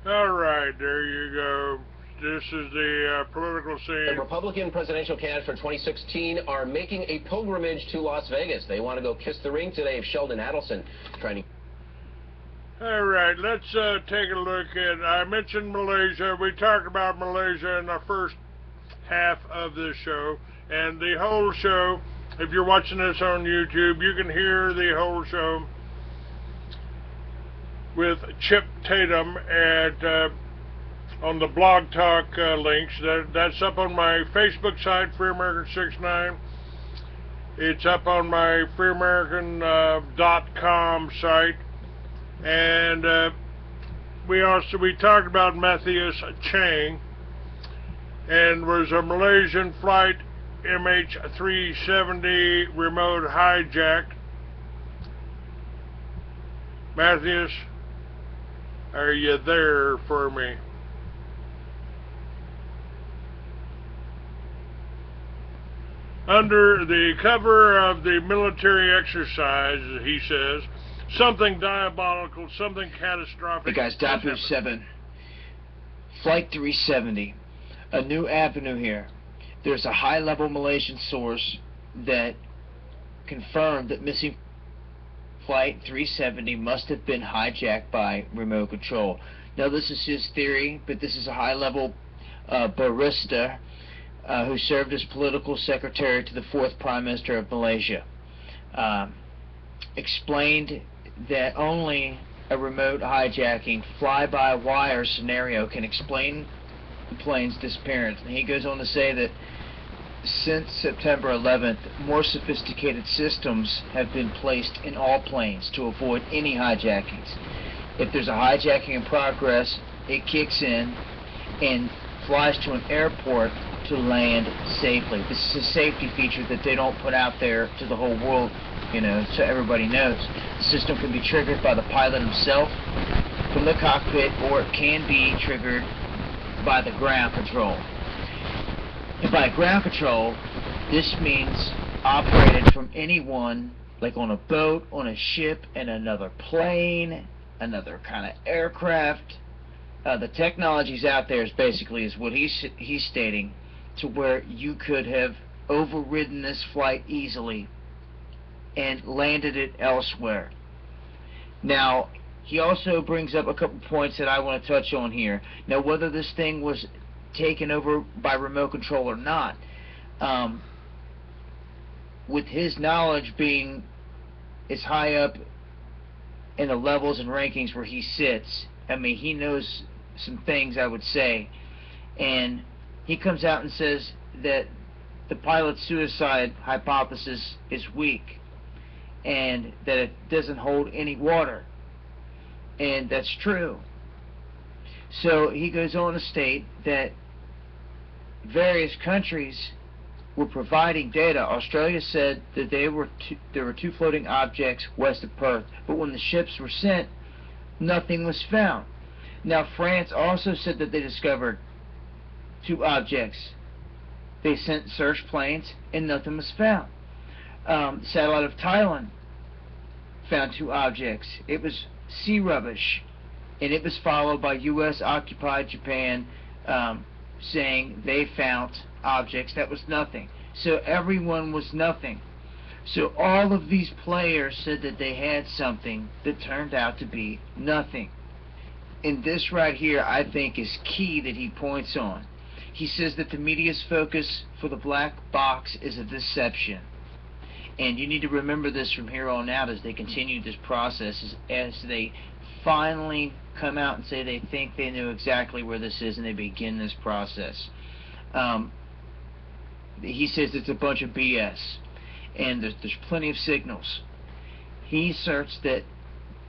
All right, there you go. This is the political scene. The Republican presidential candidates for 2016 are making a pilgrimage to Las Vegas. They want to go kiss the ring today of Sheldon Adelson, trying to... All right, let's take a look at, I mentioned Malaysia. We talked about Malaysia in the first half of this show, and the whole show, if you're watching this on YouTube, you can hear the whole show with Chip Tatum at on the Blog Talk links. That's up on my Facebook site, Free American 69. It's up on my freeamerican.com site. And we talked about Matthias Chang, and was a Malaysian flight MH370 remote hijacked. Matthias, are you there for me? Under the cover of the military exercise, he says, something diabolical, something catastrophic. Hey guys, Dr. 7, Flight 370, a new avenue here. There's a high-level Malaysian source that confirmed that missing Flight 370 must have been hijacked by remote control. Now this is his theory, but this is a high-level barrister who served as political secretary to the 4th Prime Minister of Malaysia. Explained that only a remote hijacking fly-by-wire scenario can explain the plane's disappearance. And he goes on to say that since September 11th, more sophisticated systems have been placed in all planes to avoid any hijackings. If there's a hijacking in progress, it kicks in and flies to an airport to land safely. This is a safety feature that they don't put out there to the whole world, you know, so everybody knows. The system can be triggered by the pilot himself from the cockpit, or it can be triggered by the ground control. And by ground control, this means operated from anyone, like on a boat, on a ship, and another plane, another kind of aircraft. The technology's out there is basically is what he's stating, to where you could have overridden this flight easily and landed it elsewhere. Now, he also brings up a couple points that I want to touch on here. Now, whether this thing was taken over by remote control or not, with his knowledge being as high up in the levels and rankings where he sits, I mean, he knows some things, I would say, and he comes out and says that the pilot's suicide hypothesis is weak and that it doesn't hold any water. And that's true. So he goes on to state that various countries were providing data. Australia said that there were two floating objects west of Perth, but when the ships were sent, nothing was found. Now, France also said that they discovered 2 objects. They sent search planes and nothing was found. Satellite of Thailand found 2 objects. It was sea rubbish, and it was followed by U.S. occupied Japan saying they found objects. That was nothing. So everyone was nothing. So all of these players said that they had something that turned out to be nothing. And this right here, I think, is key that he points on. He says that the media's focus for the black box is a deception. And you need to remember this from here on out as they continue this process, as they finally come out and say they think they know exactly where this is and they begin this process. He says it's a bunch of BS. And there's plenty of signals. He asserts that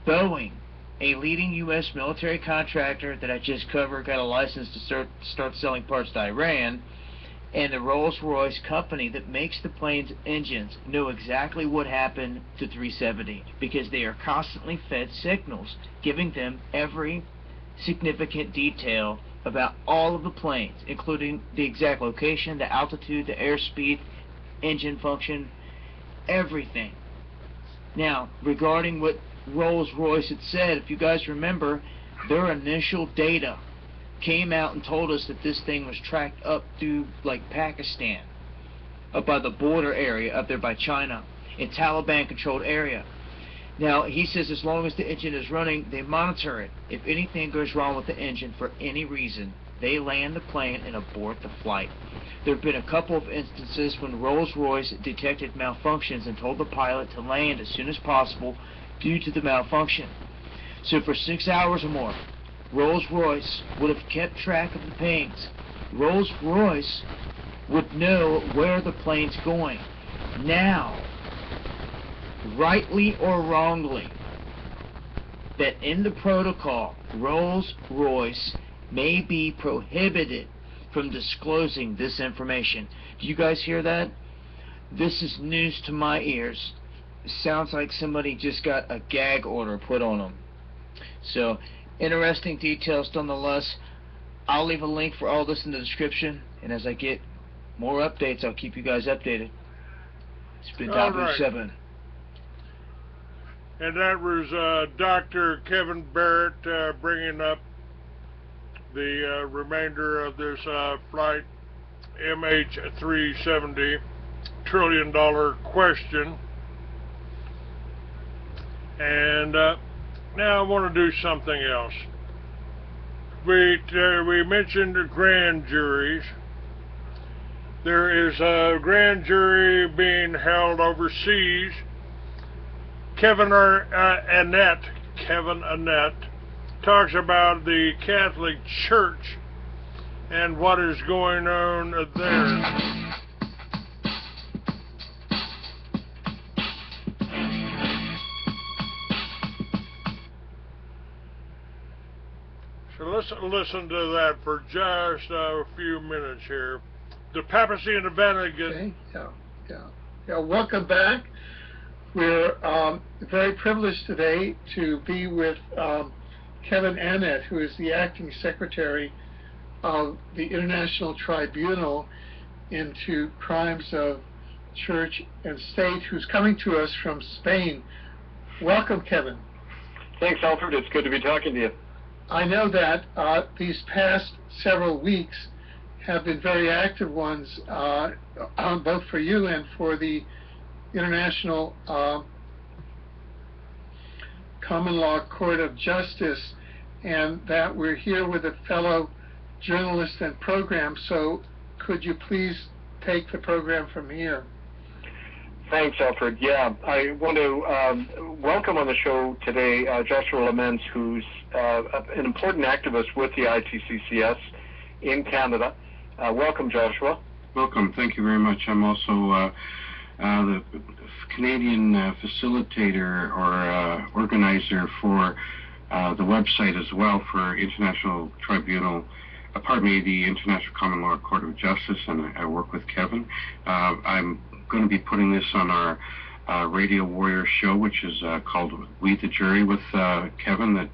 Boeing, a leading U.S. military contractor that I just covered, got a license to start selling parts to Iran, and the Rolls-Royce company that makes the plane's engines know exactly what happened to 370 because they are constantly fed signals giving them every significant detail about all of the planes, including the exact location, the altitude, the airspeed, engine function, everything. Now, regarding what Rolls-Royce had said, if you guys remember, their initial data came out and told us that this thing was tracked up through like Pakistan, up by the border area up there by China, in Taliban-controlled area. Now, he says as long as the engine is running, they monitor it. If anything goes wrong with the engine for any reason, they land the plane and abort the flight. There have been a couple of instances when Rolls-Royce detected malfunctions and told the pilot to land as soon as possible due to the malfunction. So for 6 hours or more, Rolls-Royce would have kept track of the planes. Rolls-Royce would know where the plane's going. Now, rightly or wrongly, that in the protocol, Rolls-Royce may be prohibited from disclosing this information. Do you guys hear that? This is news to my ears. It sounds like somebody just got a gag order put on them. So, interesting details nonetheless. I'll leave a link for all this in the description, and as I get more updates, I'll keep you guys updated. It's been Top 7. And that was Dr. Kevin Barrett bringing up the remainder of this flight MH370 $1 trillion question. And now I want to do something else. We mentioned grand juries. There is a grand jury being held overseas. Kevin Annett talks about the Catholic Church and what is going on there. So let's listen to that for just a few minutes here. The papacy and the Vatican. Okay. Yeah. Welcome back. We're very privileged today to be with Kevin Annett, who is the acting secretary of the International Tribunal into Crimes of Church and State, who's coming to us from Spain. Welcome, Kevin. Thanks, Alfred. It's good to be talking to you. I know that these past several weeks have been very active ones, both for you and for the International Common Law Court of Justice, and that we're here with a fellow journalist and program. So could you please take the program from here? Thanks, Alfred. Yeah, I want to welcome on the show today Joshua Laments, who's an important activist with the ITCCS in Canada. Welcome, Joshua. Welcome. Thank you very much. I'm also the Canadian facilitator or organizer for the website as well for International Tribunal, the International Common Law Court of Justice, and I work with Kevin. I'm going to be putting this on our Radio Warrior show, which is called We the Jury with Kevin, that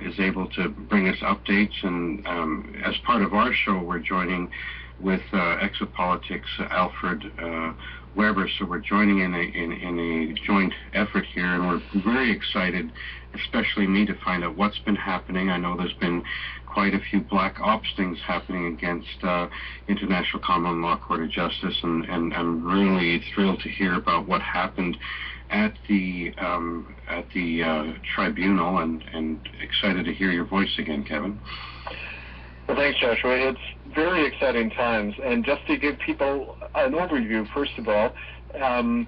is able to bring us updates. And as part of our show, we're joining with Exopolitics Alfred Weber, so we're joining in a joint effort here, and we're very excited, especially me, to find out what's been happening. I know there's been quite a few black ops things happening against International Common Law Court of Justice, and I'm really thrilled to hear about what happened at the tribunal, and excited to hear your voice again, Kevin. Well, thanks, Joshua. It's very exciting times. And just to give people an overview, first of all, the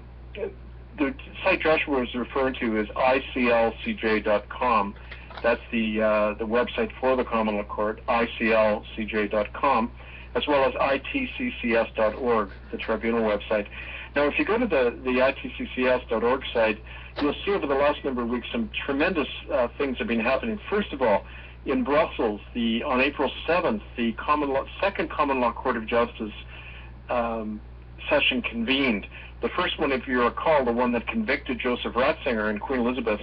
site Joshua was referring to is iclcj.com. That's the website for the Common Law Court, iclcj.com, as well as itccs.org, the tribunal website. Now, if you go to the itccs.org site, you'll see over the last number of weeks some tremendous things have been happening. First of all, in Brussels, on April 7th, the Second Common Law Court of Justice session convened. The first one, if you recall, the one that convicted Joseph Ratzinger and Queen Elizabeth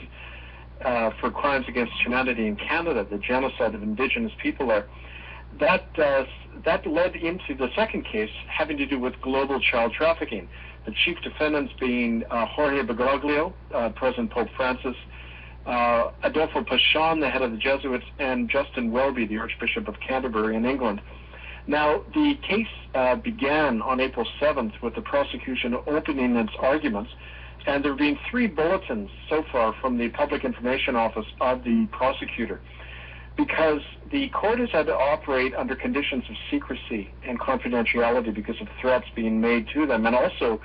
for crimes against humanity in Canada, the genocide of Indigenous people there. That led into the second case having to do with global child trafficking. The chief defendants being Jorge Bergoglio, President Pope Francis, Adolfo Pachon, the head of the Jesuits, and Justin Welby, the Archbishop of Canterbury in England. Now, the case began on April 7th with the prosecution opening its arguments, and there have been 3 bulletins so far from the Public Information Office of the prosecutor, because the court has had to operate under conditions of secrecy and confidentiality because of threats being made to them, and also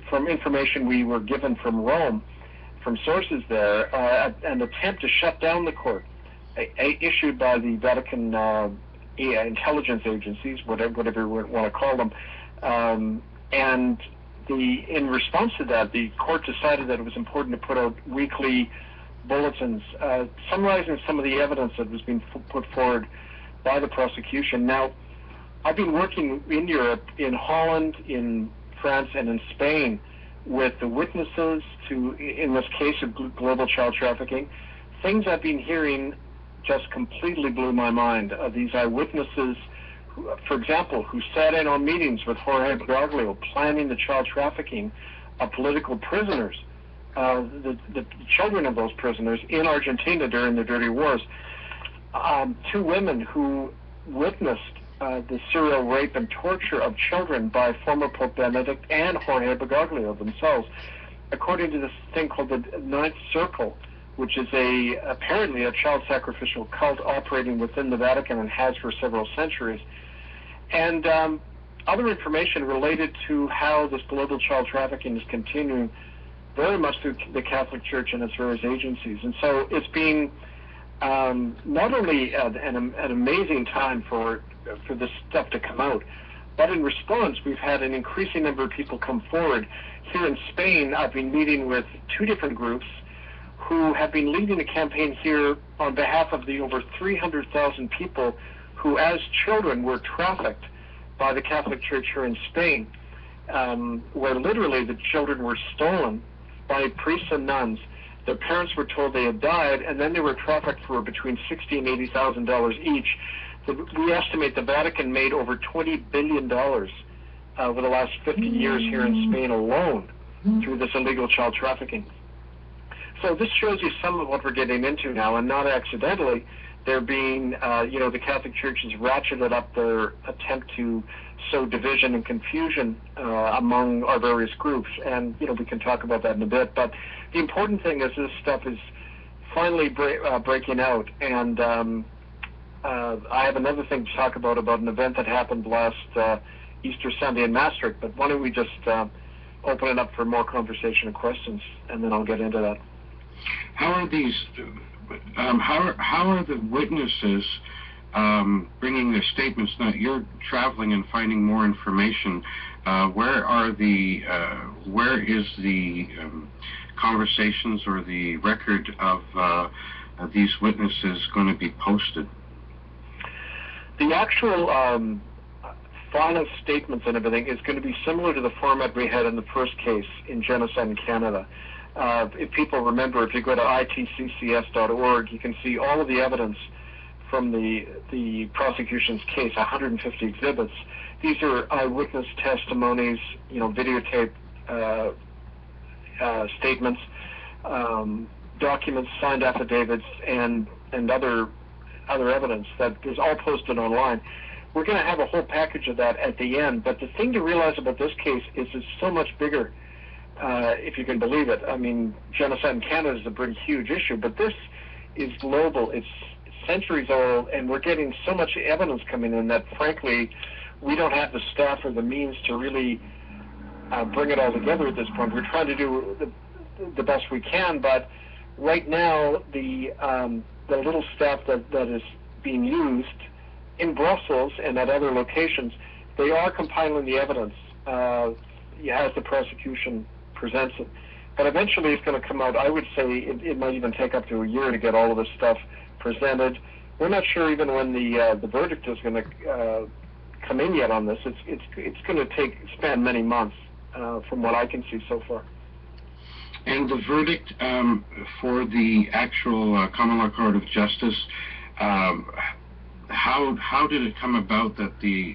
from information we were given from Rome, from sources there, an attempt to shut down the court, issued by the Vatican intelligence agencies, whatever you want to call them, and in response to that, the court decided that it was important to put out weekly bulletins summarizing some of the evidence that was being put forward by the prosecution. Now, I've been working in Europe, in Holland, in France, and in Spain, with the witnesses in this case of global child trafficking. Things I've been hearing just completely blew my mind. These eyewitnesses, for example, who sat in on meetings with Jorge Bergoglio planning the child trafficking of political prisoners, the children of those prisoners in Argentina during the dirty wars. 2 women who witnessed the serial rape and torture of children by former Pope Benedict and Jorge Bergoglio themselves, according to this thing called the Ninth Circle, which is apparently a child sacrificial cult operating within the Vatican and has for several centuries. And other information related to how this global child trafficking is continuing very much through the Catholic Church and its various agencies. And so it's been not only an amazing time for this stuff to come out, but in response, we've had an increasing number of people come forward. Here in Spain, I've been meeting with 2 different groups who have been leading a campaign here on behalf of the over 300,000 people who, as children, were trafficked by the Catholic Church here in Spain, where literally the children were stolen by priests and nuns. Their parents were told they had died, and then they were trafficked for between $60,000 and $80,000 each. We estimate the Vatican made over $20 billion over the last 50 years here in Spain alone through this illegal child trafficking. So this shows you some of what we're getting into now, and not accidentally. They're being, the Catholic Church has ratcheted up their attempt to sow division and confusion among our various groups, and we can talk about that in a bit. But the important thing is this stuff is finally breaking out, and I have another thing to talk about an event that happened last Easter Sunday in Maastricht. But why don't we just open it up for more conversation and questions, and then I'll get into that. How are these? How are the witnesses bringing their statements. Now you're traveling and finding more information. Where is the conversations or the record of these witnesses going to be posted? The actual final statements and everything is going to be similar to the format we had in the first case in genocide in Canada. If people remember, if you go to itccs.org, you can see all of the evidence from the prosecution's case, 150 exhibits. These are eyewitness testimonies, videotape statements, documents, signed affidavits, and other evidence that is all posted online. We're going to have a whole package of that at the end, but the thing to realize about this case is it's so much bigger, if you can believe it. I mean, genocide in Canada is a pretty huge issue, but this is global. It's centuries old, and we're getting so much evidence coming in that, frankly, we don't have the staff or the means to really bring it all together at this point. We're trying to do the best we can, but right now, the little staff that is being used in Brussels and at other locations, they are compiling the evidence as the prosecution presents it. But eventually it's going to come out. I would say it might even take up to a year to get all of this stuff presented. We're not sure even when the verdict is going to come in yet on this. It's going to span many months from what I can see so far. And the verdict for the actual Common Law Court of Justice, how did it come about that the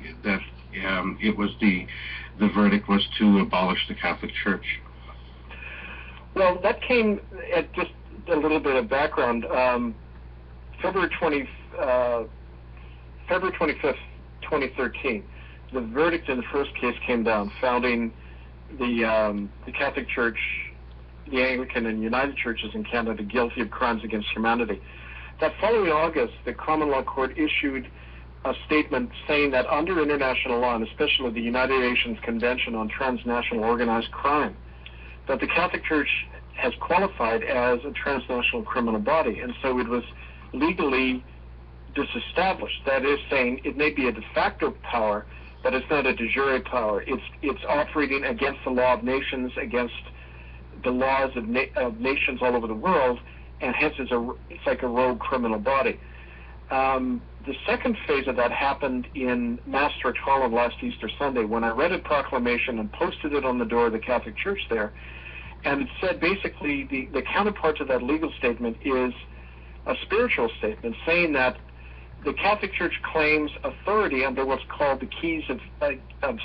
verdict was to abolish the Catholic Church? Well, that came at just a little bit of background. February 25th, 2013, the verdict in the first case came down, founding the Catholic Church, the Anglican and United Churches in Canada guilty of crimes against humanity. That following August, the Common Law Court issued a statement saying that under international law, and especially the United Nations Convention on Transnational Organized Crime, that the Catholic Church has qualified as a transnational criminal body, and so it was legally disestablished. That is saying it may be a de facto power, but it's not a de jure power. It's operating against the law of nations, against the laws of nations all over the world, and hence it's like a rogue criminal body. The second phase of that happened in Maastricht, Holland last Easter Sunday, when I read a proclamation and posted it on the door of the Catholic Church there, and it said basically the counterpart to that legal statement is a spiritual statement saying that the Catholic Church claims authority under what's called the Keys of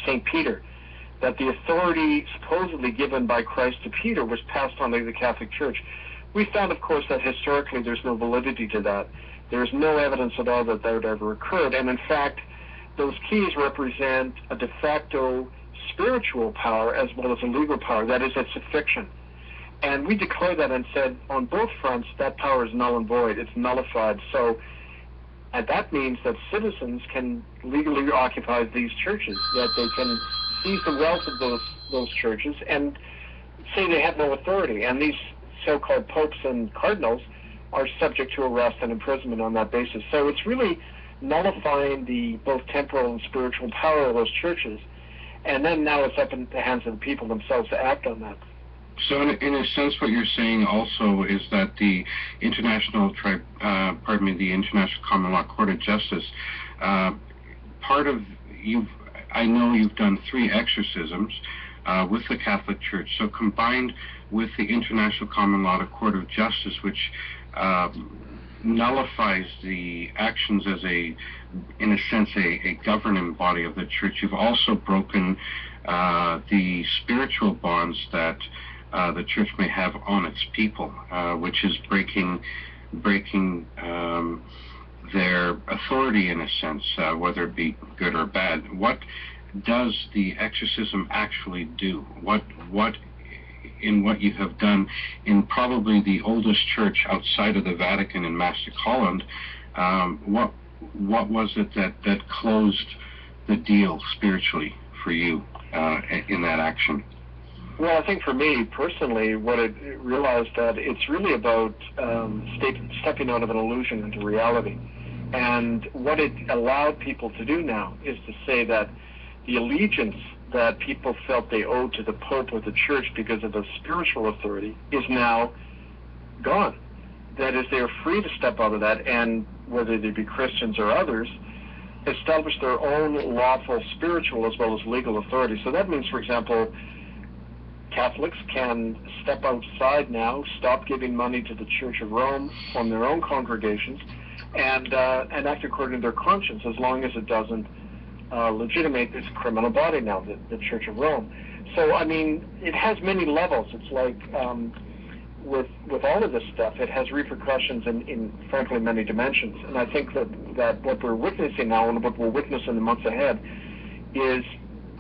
St. Peter, that the authority supposedly given by Christ to Peter was passed on to the Catholic Church. We found, of course, that historically there's no validity to that. There's no evidence at all that that ever occurred. And in fact, those keys represent a de facto spiritual power as well as a legal power. That is, it's a fiction. And we declared that and said on both fronts that power is null and void. It's nullified. So and that means that citizens can legally occupy these churches, that they can seize the wealth of those churches and say they have no authority. And these so-called popes and cardinals are subject to arrest and imprisonment on that basis. So it's really nullifying the both temporal and spiritual power of those churches. And then now it's up in the hands of the people themselves to act on that. So in a sense, what you're saying also is that the International Common Law Court of Justice, I know you've done 3 exorcisms with the Catholic Church. So combined with the International Common Law Court of Justice, which nullifies the actions as in a sense, a governing body of the Church, you've also broken the spiritual bonds that the Church may have on its people, which is breaking their authority in a sense, whether it be good or bad. What does the exorcism actually do? What in what you have done in probably the oldest church outside of the Vatican in Maastricht, Holland, what was it that closed the deal spiritually for you in that action? Well, I think for me personally, what I realized that it's really about stepping out of an illusion into reality. And what it allowed people to do now is to say that the allegiance that people felt they owed to the Pope or the Church because of a spiritual authority is now gone. That is, they are free to step out of that, and whether they be Christians or others, establish their own lawful spiritual as well as legal authority. So that means, for example, Catholics can step outside now, stop giving money to the Church of Rome from their own congregations, and act according to their conscience, as long as it doesn't legitimate this criminal body now, the Church of Rome. So, I mean, it has many levels. It's like with all of this stuff, it has repercussions in frankly, many dimensions. And I think that what we're witnessing now and what we'll witness in the months ahead is,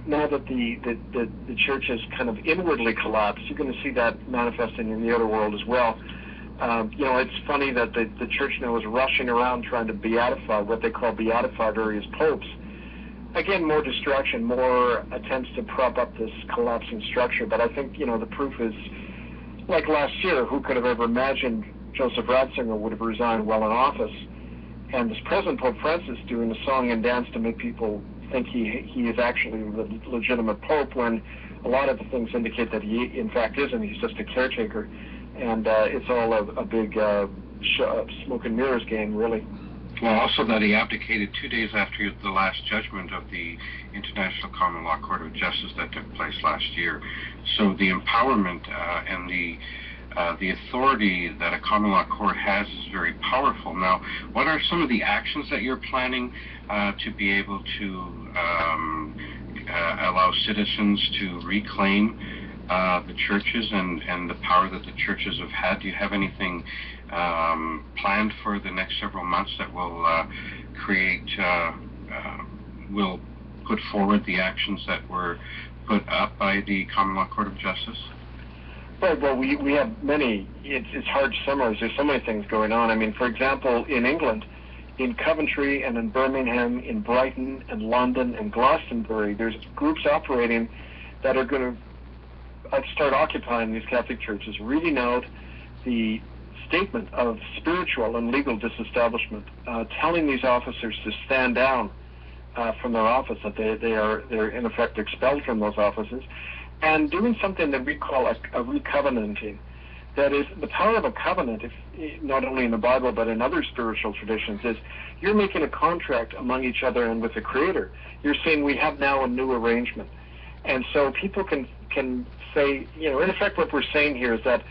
now that the church has kind of inwardly collapsed, you're going to see that manifesting in the outer world as well. You know, it's funny that the church now is rushing around trying to beatify, what they call beatify various popes. Again, more distraction, more attempts to prop up this collapsing structure. But I think, you know, the proof is, like last year, who could have ever imagined Joseph Ratzinger would have resigned while in office? And this present Pope Francis doing a song and dance to make people think he is actually the legitimate Pope, when a lot of the things indicate that he, in fact, isn't. He's just a caretaker. And it's all a big smoke and mirrors game, really. Well, also that he abdicated 2 days after the last judgment of the International Common Law Court of Justice that took place last year. So the empowerment and the authority that a common law court has is very powerful. Now, what are some of the actions that you're planning to be able to allow citizens to reclaim the churches and the power that the churches have had? Do you have anything planned for the next several months that will will put forward the actions that were put up by the Common Law Court of Justice? Right, well, we have many. It's hard to summarize. There's so many things going on. I mean, for example, in England, in Coventry and in Birmingham, in Brighton and London and Glastonbury, there's groups operating that are going to start occupying these Catholic churches, reading out the statement of spiritual and legal disestablishment, telling these officers to stand down from their office, that they're in effect expelled from those offices, and doing something that we call a recovenanting. That is, the power of a covenant, if, not only in the Bible but in other spiritual traditions, is you're making a contract among each other and with the Creator. You're saying we have now a new arrangement. And so people can say, you know, in effect what we're saying here is that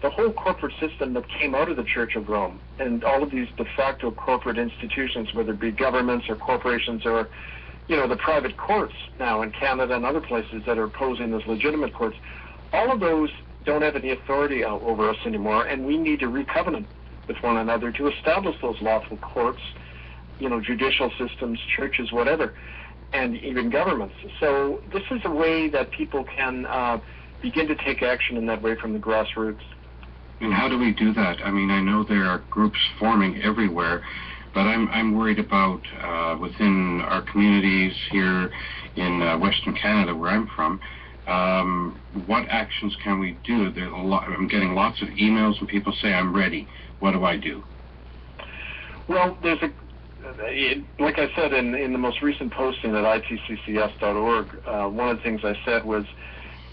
the whole corporate system that came out of the Church of Rome and all of these de facto corporate institutions, whether it be governments or corporations or, you know, the private courts now in Canada and other places that are posing as legitimate courts, all of those don't have any authority over us anymore, and we need to recovenant with one another to establish those lawful courts, you know, judicial systems, churches, whatever, and even governments. So this is a way that people can begin to take action in that way from the grassroots. And how do we do that? I mean, I know there are groups forming everywhere, but I'm worried about within our communities here in Western Canada, where I'm from. What actions can we do? There's I'm getting lots of emails and people say, I'm ready. What do I do? Well, there's like I said in the most recent posting at itccs.org, one of the things I said was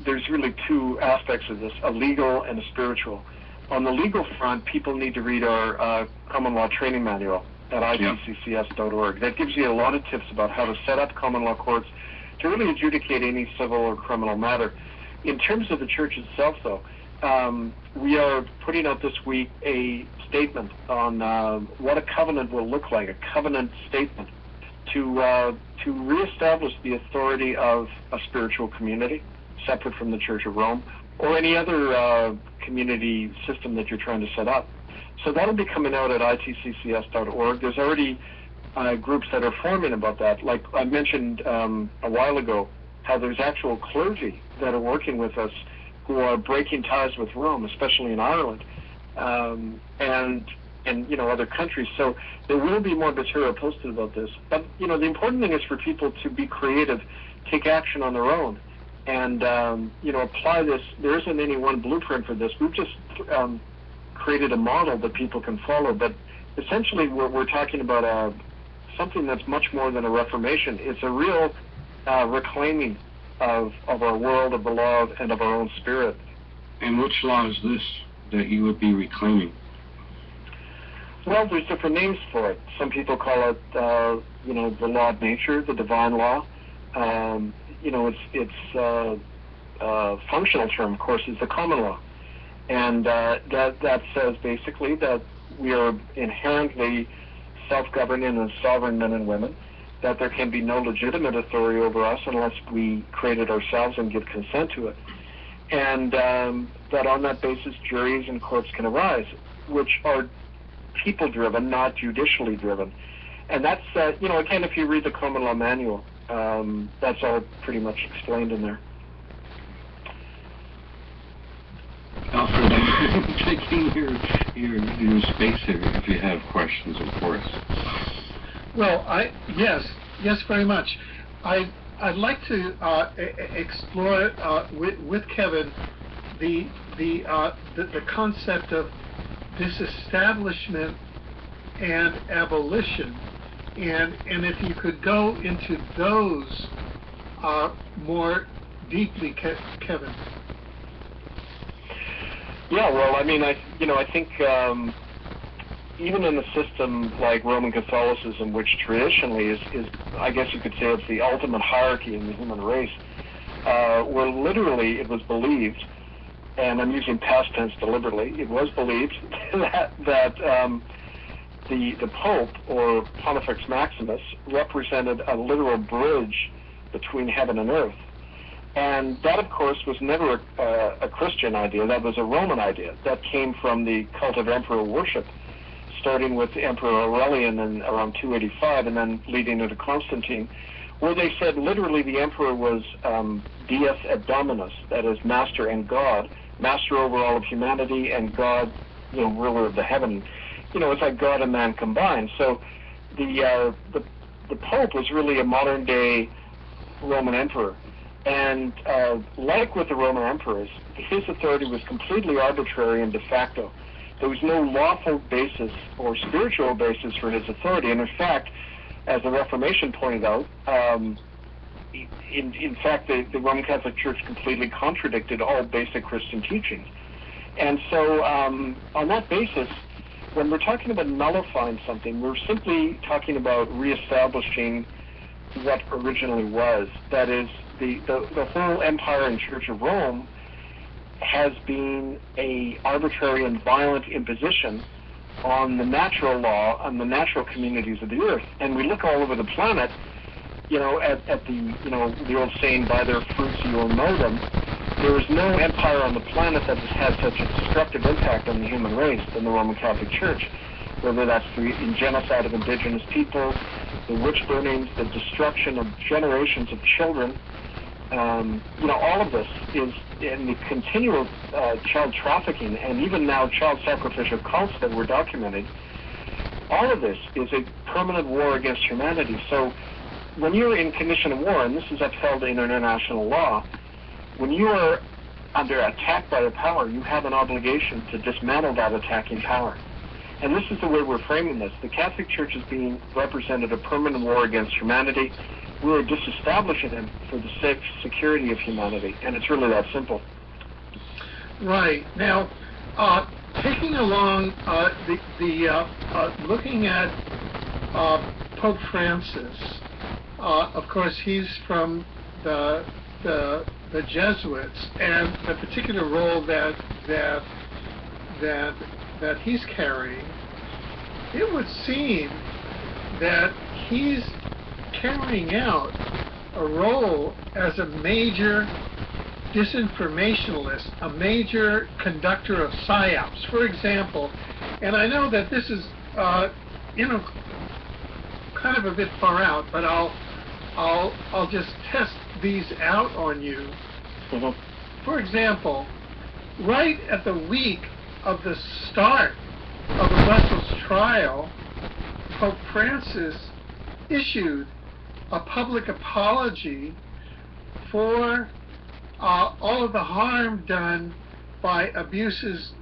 there's really two aspects of this, a legal and a spiritual. On the legal front, people need to read our common law training manual at itccs.org. That gives you a lot of tips about how to set up common law courts to really adjudicate any civil or criminal matter. In terms of the church itself, though, we are putting out this week a statement on what a covenant will look like, a covenant statement to reestablish the authority of a spiritual community separate from the Church of Rome or any other community system that you're trying to set up. So that'll be coming out at itccs.org. There's already groups that are forming about that. Like I mentioned a while ago, how there's actual clergy that are working with us who are breaking ties with Rome, especially in Ireland, and you know, other countries. So there will be more material posted about this. But you know, the important thing is for people to be creative, take action on their own, and you know, apply this. There isn't any one blueprint for this. We've just created a model that people can follow, but essentially we're talking about something that's much more than a reformation. It's a real reclaiming of our world, of the law, and of our own spirit. And which law is this that you would be reclaiming? Well, there's different names for it. Some people call it, the law of nature, the divine law. Its functional term, of course, is the common law. And that says basically that we are inherently self-governing and sovereign men and women, that there can be no legitimate authority over us unless we create it ourselves and give consent to it. And that on that basis, juries and courts can arise, which are people-driven, not judicially driven. And that's, again, if you read the common law manual, that's all pretty much explained in there. Alfred, I'm taking your space here if you have questions, of course. Well, yes, very much. I'd like to explore with Kevin the concept of disestablishment and abolition, and if you could go into those more deeply, Kevin. Yeah, well, I mean, I think even in a system like Roman Catholicism, which traditionally is, I guess you could say it's the ultimate hierarchy in the human race, where literally it was believed, and I'm using past tense deliberately, it was believed that the Pope, or Pontifex Maximus, represented a literal bridge between heaven and earth. And that, of course, was never a Christian idea. That was a Roman idea. That came from the cult of emperor worship, starting with Emperor Aurelian in around 285 and then leading into Constantine, where they said literally the emperor was Deus et Dominus, that is, master and God, master over all of humanity, and God, ruler of the heaven. It's like God and man combined. So the Pope was really a modern-day Roman emperor. And like with the Roman emperors, his authority was completely arbitrary and de facto. There was no lawful basis or spiritual basis for his authority. And in fact, as the Reformation pointed out, in fact, the Roman Catholic Church completely contradicted all basic Christian teachings. And so on that basis, when we're talking about nullifying something, we're simply talking about reestablishing what originally was. That is, the whole empire and Church of Rome has been a arbitrary and violent imposition on the natural law, on the natural communities of the earth. And we look all over the planet, at the old saying, by their fruits you will know them. There is no empire on the planet that has had such a destructive impact on the human race than the Roman Catholic Church, whether that's the genocide of indigenous people, the witch burnings, the destruction of generations of children. All of this is in the continual child trafficking and even now child sacrificial cults that were documented. All of this is a permanent war against humanity. So when you're in condition of war, and this is upheld in international law, when you are under attack by a power, you have an obligation to dismantle that attacking power. And this is the way we're framing this. The Catholic Church is being represented a permanent war against humanity. We're disestablishing him for the security of humanity, and it's really that simple. Right. Now, taking along looking at Pope Francis, of course, he's from the Jesuits, and the particular role that he's carrying, it would seem that he's carrying out a role as a major disinformationalist, a major conductor of psyops, for example. And I know that this is, kind of a bit far out, but I'll just test these out on you. Mm-hmm. For example, right at the week of the start of the Brussels trial, Pope Francis issued a public apology for all of the harm done by abuses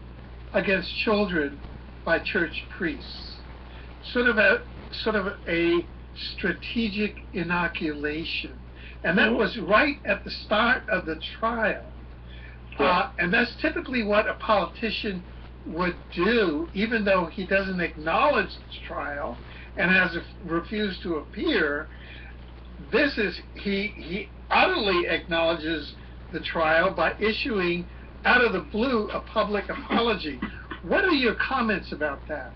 against children by church priests. sort of a strategic inoculation, and that was right at the start of the trial. And that's typically what a politician would do, even though he doesn't acknowledge the trial and has refused to appear. This is, he utterly acknowledges the trial by issuing, out of the blue, a public apology. What are your comments about that?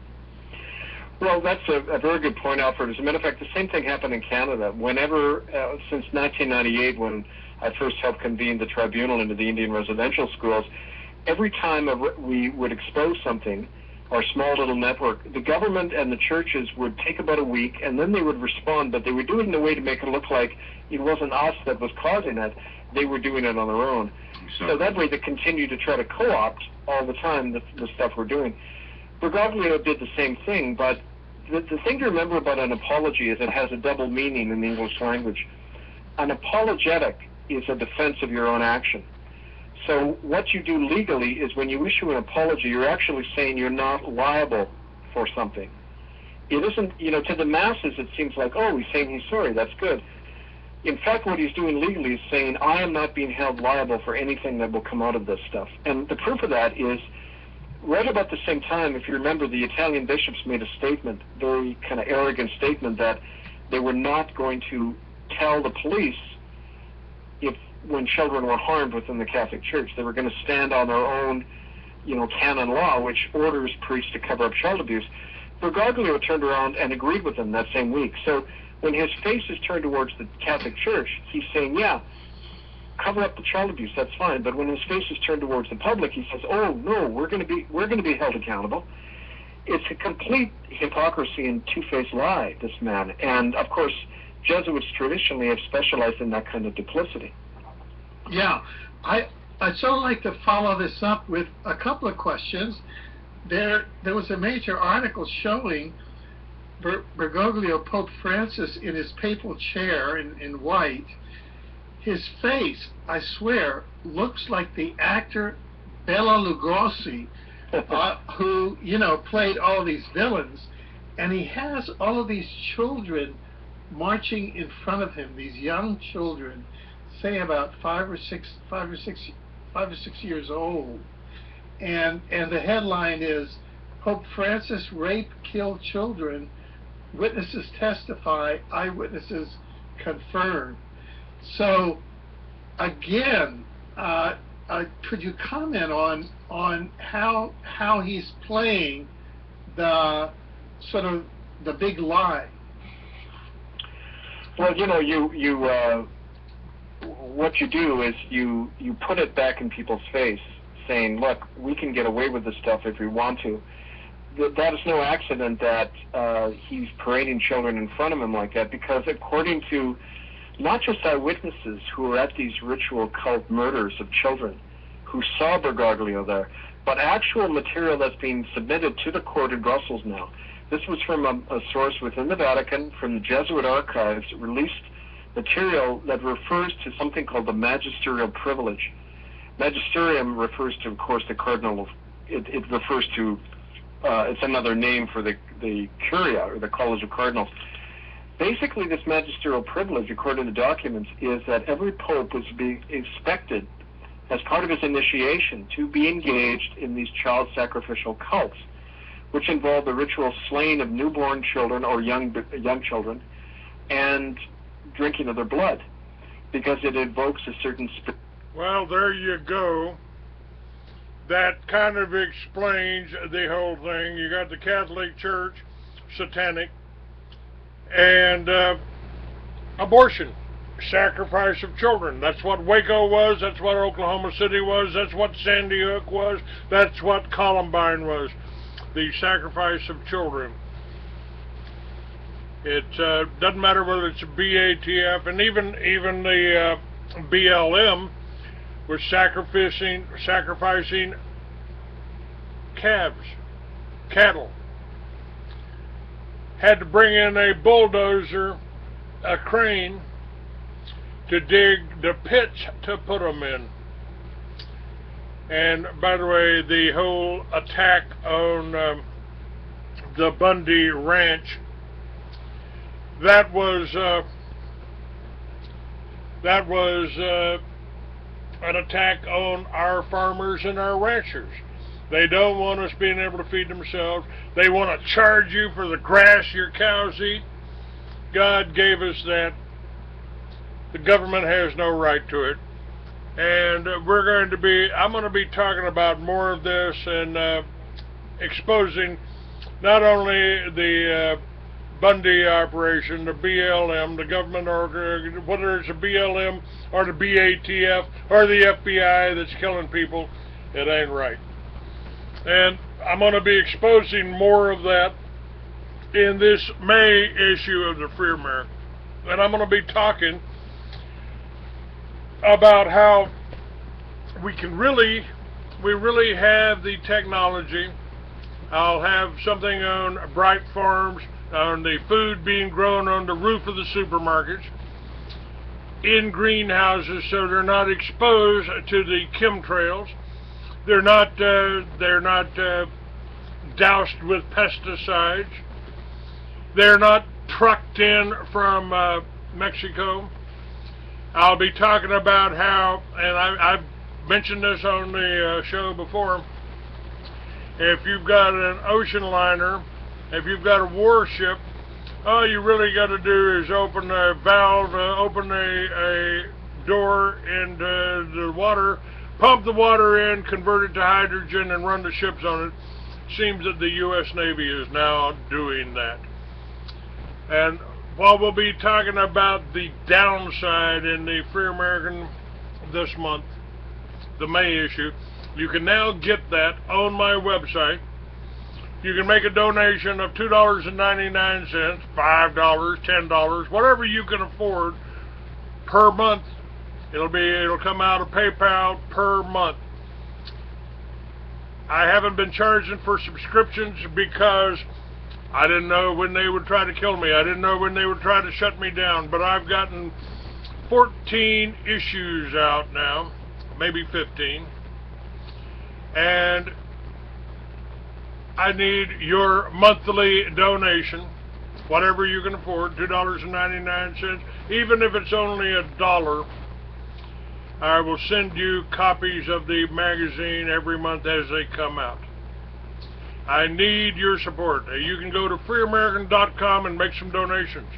Well, that's a very good point, Alfred. As a matter of fact, the same thing happened in Canada. Whenever, since 1998, when I first helped convene the tribunal into the Indian residential schools, every time we would expose something, our small little network, the government and the churches would take about a week, and then they would respond, but they would do it in a way to make it look like it wasn't us that was causing it. They were doing it on their own. So that way they continue to try to co-opt all the time the stuff we're doing. Bergoglio did the same thing, but the thing to remember about an apology is it has a double meaning in the English language. An apologetic is a defense of your own action. So what you do legally is when you issue an apology, you're actually saying you're not liable for something. It isn't, to the masses it seems like, oh, he's saying he's sorry, that's good. In fact, what he's doing legally is saying, I am not being held liable for anything that will come out of this stuff. And the proof of that is, right about the same time, if you remember, the Italian bishops made a statement, very kind of arrogant statement, that they were not going to tell the police when children were harmed within the Catholic Church. They were going to stand on their own, canon law, which orders priests to cover up child abuse. Bergoglio turned around and agreed with them that same week. So when his face is turned towards the Catholic Church, he's saying, yeah, cover up the child abuse, that's fine. But when his face is turned towards the public, he says, oh no, we're going to be held accountable. It's a complete hypocrisy and two-faced lie, this man. And of course, Jesuits traditionally have specialized in that kind of duplicity. Yeah, I'd so like to follow this up with a couple of questions. There was a major article showing Bergoglio, Pope Francis, in his papal chair in white. His face, I swear, looks like the actor Bela Lugosi, who, played all these villains. And he has all of these children marching in front of him, these young children, say about five or six years old. And the headline is, Pope Francis rape, kill children, witnesses testify, eyewitnesses confirm. So, again, could you comment on how he's playing the sort of the big lie? Well, what you do is you put it back in people's face, saying, look, we can get away with this stuff if we want to. That is no accident that he's parading children in front of him like that, because according to not just eyewitnesses who were at these ritual cult murders of children who saw Bergoglio there, but actual material that's being submitted to the court in Brussels now. This was from a source within the Vatican, from the Jesuit archives, released material that refers to something called the magisterial privilege. Magisterium refers to, of course, the cardinal. It refers to, it's another name for the curia, or the College of Cardinals. Basically, this magisterial privilege, according to the documents, is that every pope is being expected, as part of his initiation, to be engaged in these child sacrificial cults, which involve the ritual slaying of newborn children or young children, and drinking of their blood, because it evokes a certain spirit. Well, there you go. That kind of explains the whole thing. You got the Catholic Church, satanic, and abortion, sacrifice of children. That's what Waco was, that's what Oklahoma City was, that's what Sandy Hook was, that's what Columbine was, the sacrifice of children. It doesn't matter whether it's BATF, and even the BLM was sacrificing cattle. Had to bring in a bulldozer, a crane, to dig the pits to put them in. And by the way, the whole attack on the Bundy Ranch. That was an attack on our farmers and our ranchers. They don't want us being able to feed themselves. They want to charge you for the grass your cows eat. God gave us that. The government has no right to it. And I'm going to be talking about more of this and exposing not only the Bundy operation, the BLM, the government, whether it's a BLM or the BATF or the FBI that's killing people, it ain't right. And I'm going to be exposing more of that in this May issue of the Free America. And I'm going to be talking about how we really have the technology. I'll have something on Bright Farms, on the food being grown on the roof of the supermarkets, in greenhouses, so they're not exposed to the chemtrails. They're not doused with pesticides. They're not trucked in from Mexico. I'll be talking about how, and I've mentioned this on the show before, if you've got an ocean liner, if you've got a warship, all you really got to do is open a valve, open a door into the water, pump the water in, convert it to hydrogen, and run the ships on it. Seems that the U.S. Navy is now doing that. And while we'll be talking about the downside in the Free American this month, the May issue, you can now get that on my website. You can make a donation of $2.99, $5, $10, whatever you can afford per month. It'll come out of PayPal per month. I haven't been charging for subscriptions because I didn't know when they would try to kill me. I didn't know when they would try to shut me down. But I've gotten 14 issues out now, maybe 15. And I need your monthly donation, whatever you can afford, $2.99. Even if it's only $1, I will send you copies of the magazine every month as they come out. I need your support. You can go to freeamerican.com and make some donations.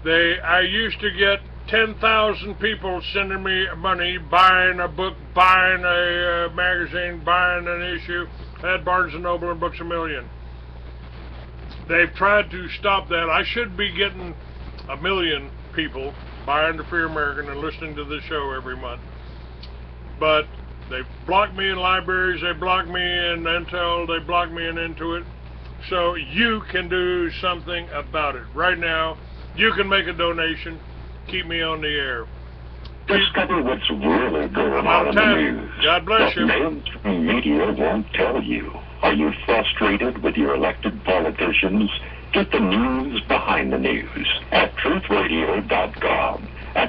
I used to get 10,000 people sending me money, buying a book, buying a magazine, buying an issue at Barnes & Noble and Books A Million. They've tried to stop that. I should be getting 1 million people buying the Free American and listening to this show every month. But they've blocked me in libraries, they blocked me in Intel, they blocked me in Intuit. So you can do something about it. Right now, you can make a donation. Keep me on the air. Discover what's really going on in the news. God bless you. The mainstream media won't tell you. Are you frustrated with your elected politicians? Get the news behind the news at truthradio.com.